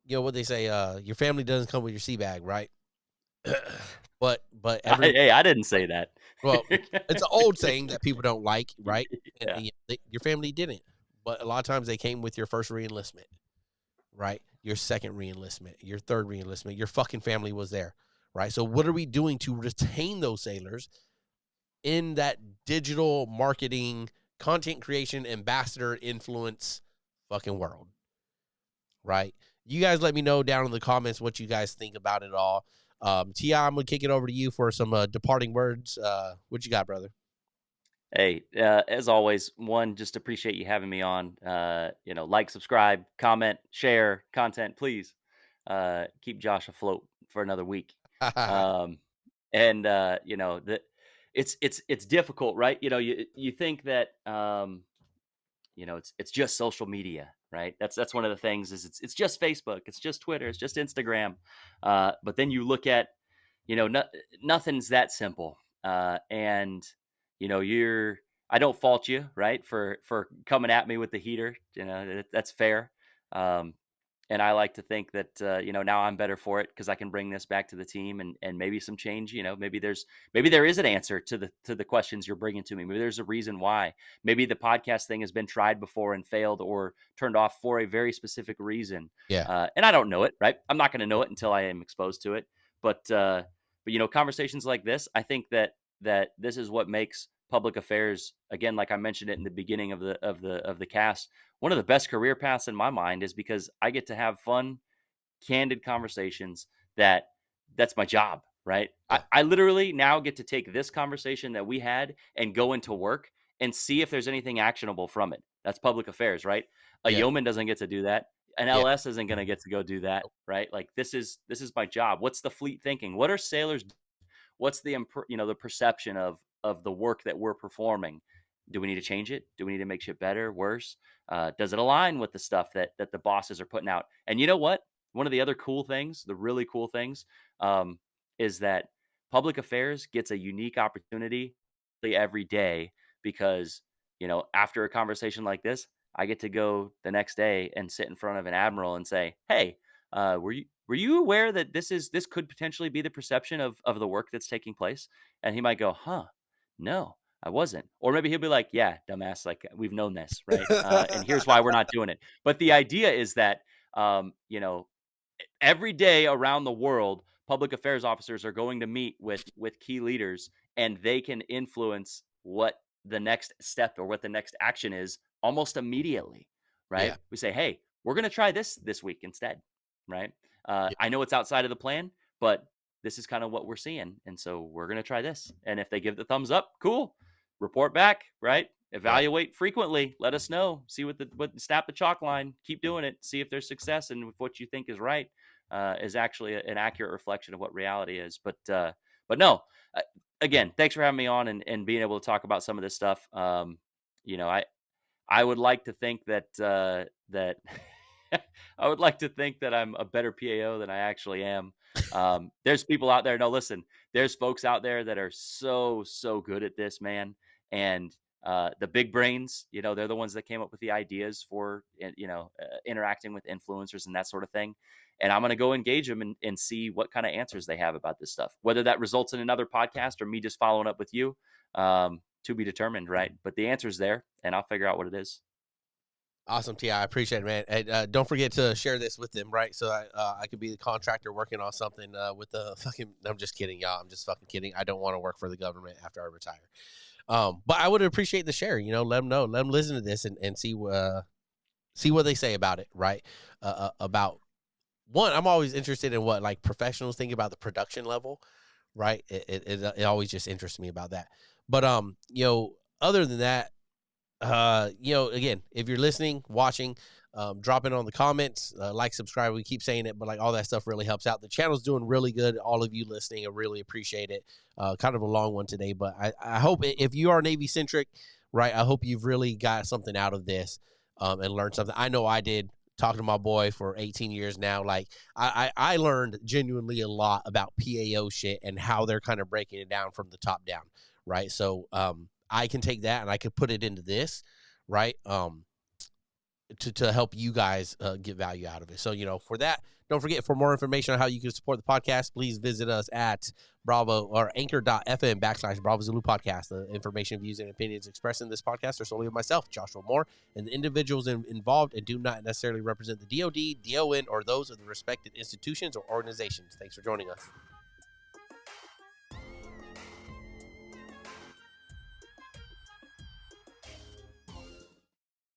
what they say, your family doesn't come with your sea bag, right? but every, Hey, I didn't say that. well, it's an old saying that people don't like, right? And Yeah. your family didn't, but a lot of times they came with your first reenlistment, right? Your second reenlistment, your third reenlistment, your fucking family was there, right? So what are we doing to retain those sailors in that digital marketing, content creation, ambassador influence fucking world, right? You guys let me know down in the comments what you guys think about it all. Ti, I'm gonna kick it over to you for some departing words. What you got, brother? Hey, as always, one, just appreciate you having me on. Like, subscribe, comment, share content, please. Keep Josh afloat for another week. Um, and that it's difficult, right? You think that it's just social media, right? That's one of the things is it's just Facebook, it's just Twitter, it's just Instagram. But then you look at, no, nothing's that simple. And you're I don't fault you, right, for coming at me with the heater. That's fair. Um, and I like to think that now I'm better for it because I can bring this back to the team and maybe some change. Maybe there is an answer to the questions you're bringing to me. Maybe there's a reason why. Maybe the podcast thing has been tried before and failed or turned off for a very specific reason. Yeah, And I don't know it, right? I'm not going to know it until I am exposed to it. But conversations like this, I think that this is what makes public affairs, again, like I mentioned it in the beginning of the cast, one of the best career paths in my mind is because I get to have fun, candid conversations that's my job, right? I, yeah, I literally now get to take this conversation that we had and go into work and see if there's anything actionable from it. That's public affairs, right? A yeah, yeoman doesn't get to do that. An yeah, LS isn't going to get to go do that, right? Like this is my job. What's the fleet thinking? What are sailors, what's the perception of the work that we're performing? Do we need to change it? Do we need to make shit better, worse? Does it align with the stuff that the bosses are putting out? And you know what? One of the other cool things, the really cool things, um, is that public affairs gets a unique opportunity every day because after a conversation like this, I get to go the next day and sit in front of an admiral and say, "Hey, were you aware that this could potentially be the perception of the work that's taking place?" And he might go, "Huh, no, I wasn't." Or maybe he'll be like, "Yeah, dumbass, like we've known this, right? And here's why we're not doing it." But the idea is that um, you know every day around the world, public affairs officers are going to meet with key leaders, and they can influence what the next step or what the next action is almost immediately, right? yeah, We say, "Hey, we're going to try this week instead," right? yeah, I know it's outside of the plan, but this is kind of what we're seeing, and so we're going to try this. And if they give the thumbs up, cool. Report back, right? yeah. Evaluate frequently. Let us know. See what snap the chalk line. Keep doing it. See if there's success and if what you think is right is actually an accurate reflection of what reality is. But no, again, thanks for having me on and being able to talk about some of this stuff. You know, I I would like to think that that I would like to think that I'm a better PAO than I actually am. There's people out there. No, listen, there's folks out there that are so good at this, man. And the big brains, they're the ones that came up with the ideas for interacting with influencers and that sort of thing. And I'm going to go engage them and see what kind of answers they have about this stuff. Whether that results in another podcast or me just following up with you, to be determined, right? But the answer's there, and I'll figure out what it is. Awesome, Ti. I appreciate it, man. And don't forget to share this with them, right? So I could be the contractor working on something with the fucking. I'm just kidding, y'all. I'm just fucking kidding. I don't want to work for the government after I retire. But I would appreciate the share. Let them know. Let them listen to this and see what they say about it, right? About one, I'm always interested in what like professionals think about the production level, right? It always just interests me about that. But other than that, again, if you're listening, watching, drop it on the comments, like, subscribe. We keep saying it, but like all that stuff really helps out. The channel's doing really good. All of you listening, I really appreciate it. Kind of a long one today, but I hope if you are Navy centric, right, I hope you've really got something out of this, and learned something. I know I did. Talking to my boy for 18 years now, like I learned genuinely a lot about PAO shit and how they're kind of breaking it down from the top down, right? So I can take that and I could put it into this, right? To help you guys get value out of it. So, for that, don't forget, for more information on how you can support the podcast, please visit us at Bravo or anchor.fm/Bravo Zulu podcast. The information, views, and opinions expressed in this podcast are solely of myself, Joshua Moore, and the individuals involved, and do not necessarily represent the DOD, DON, or those of the respected institutions or organizations. Thanks for joining us.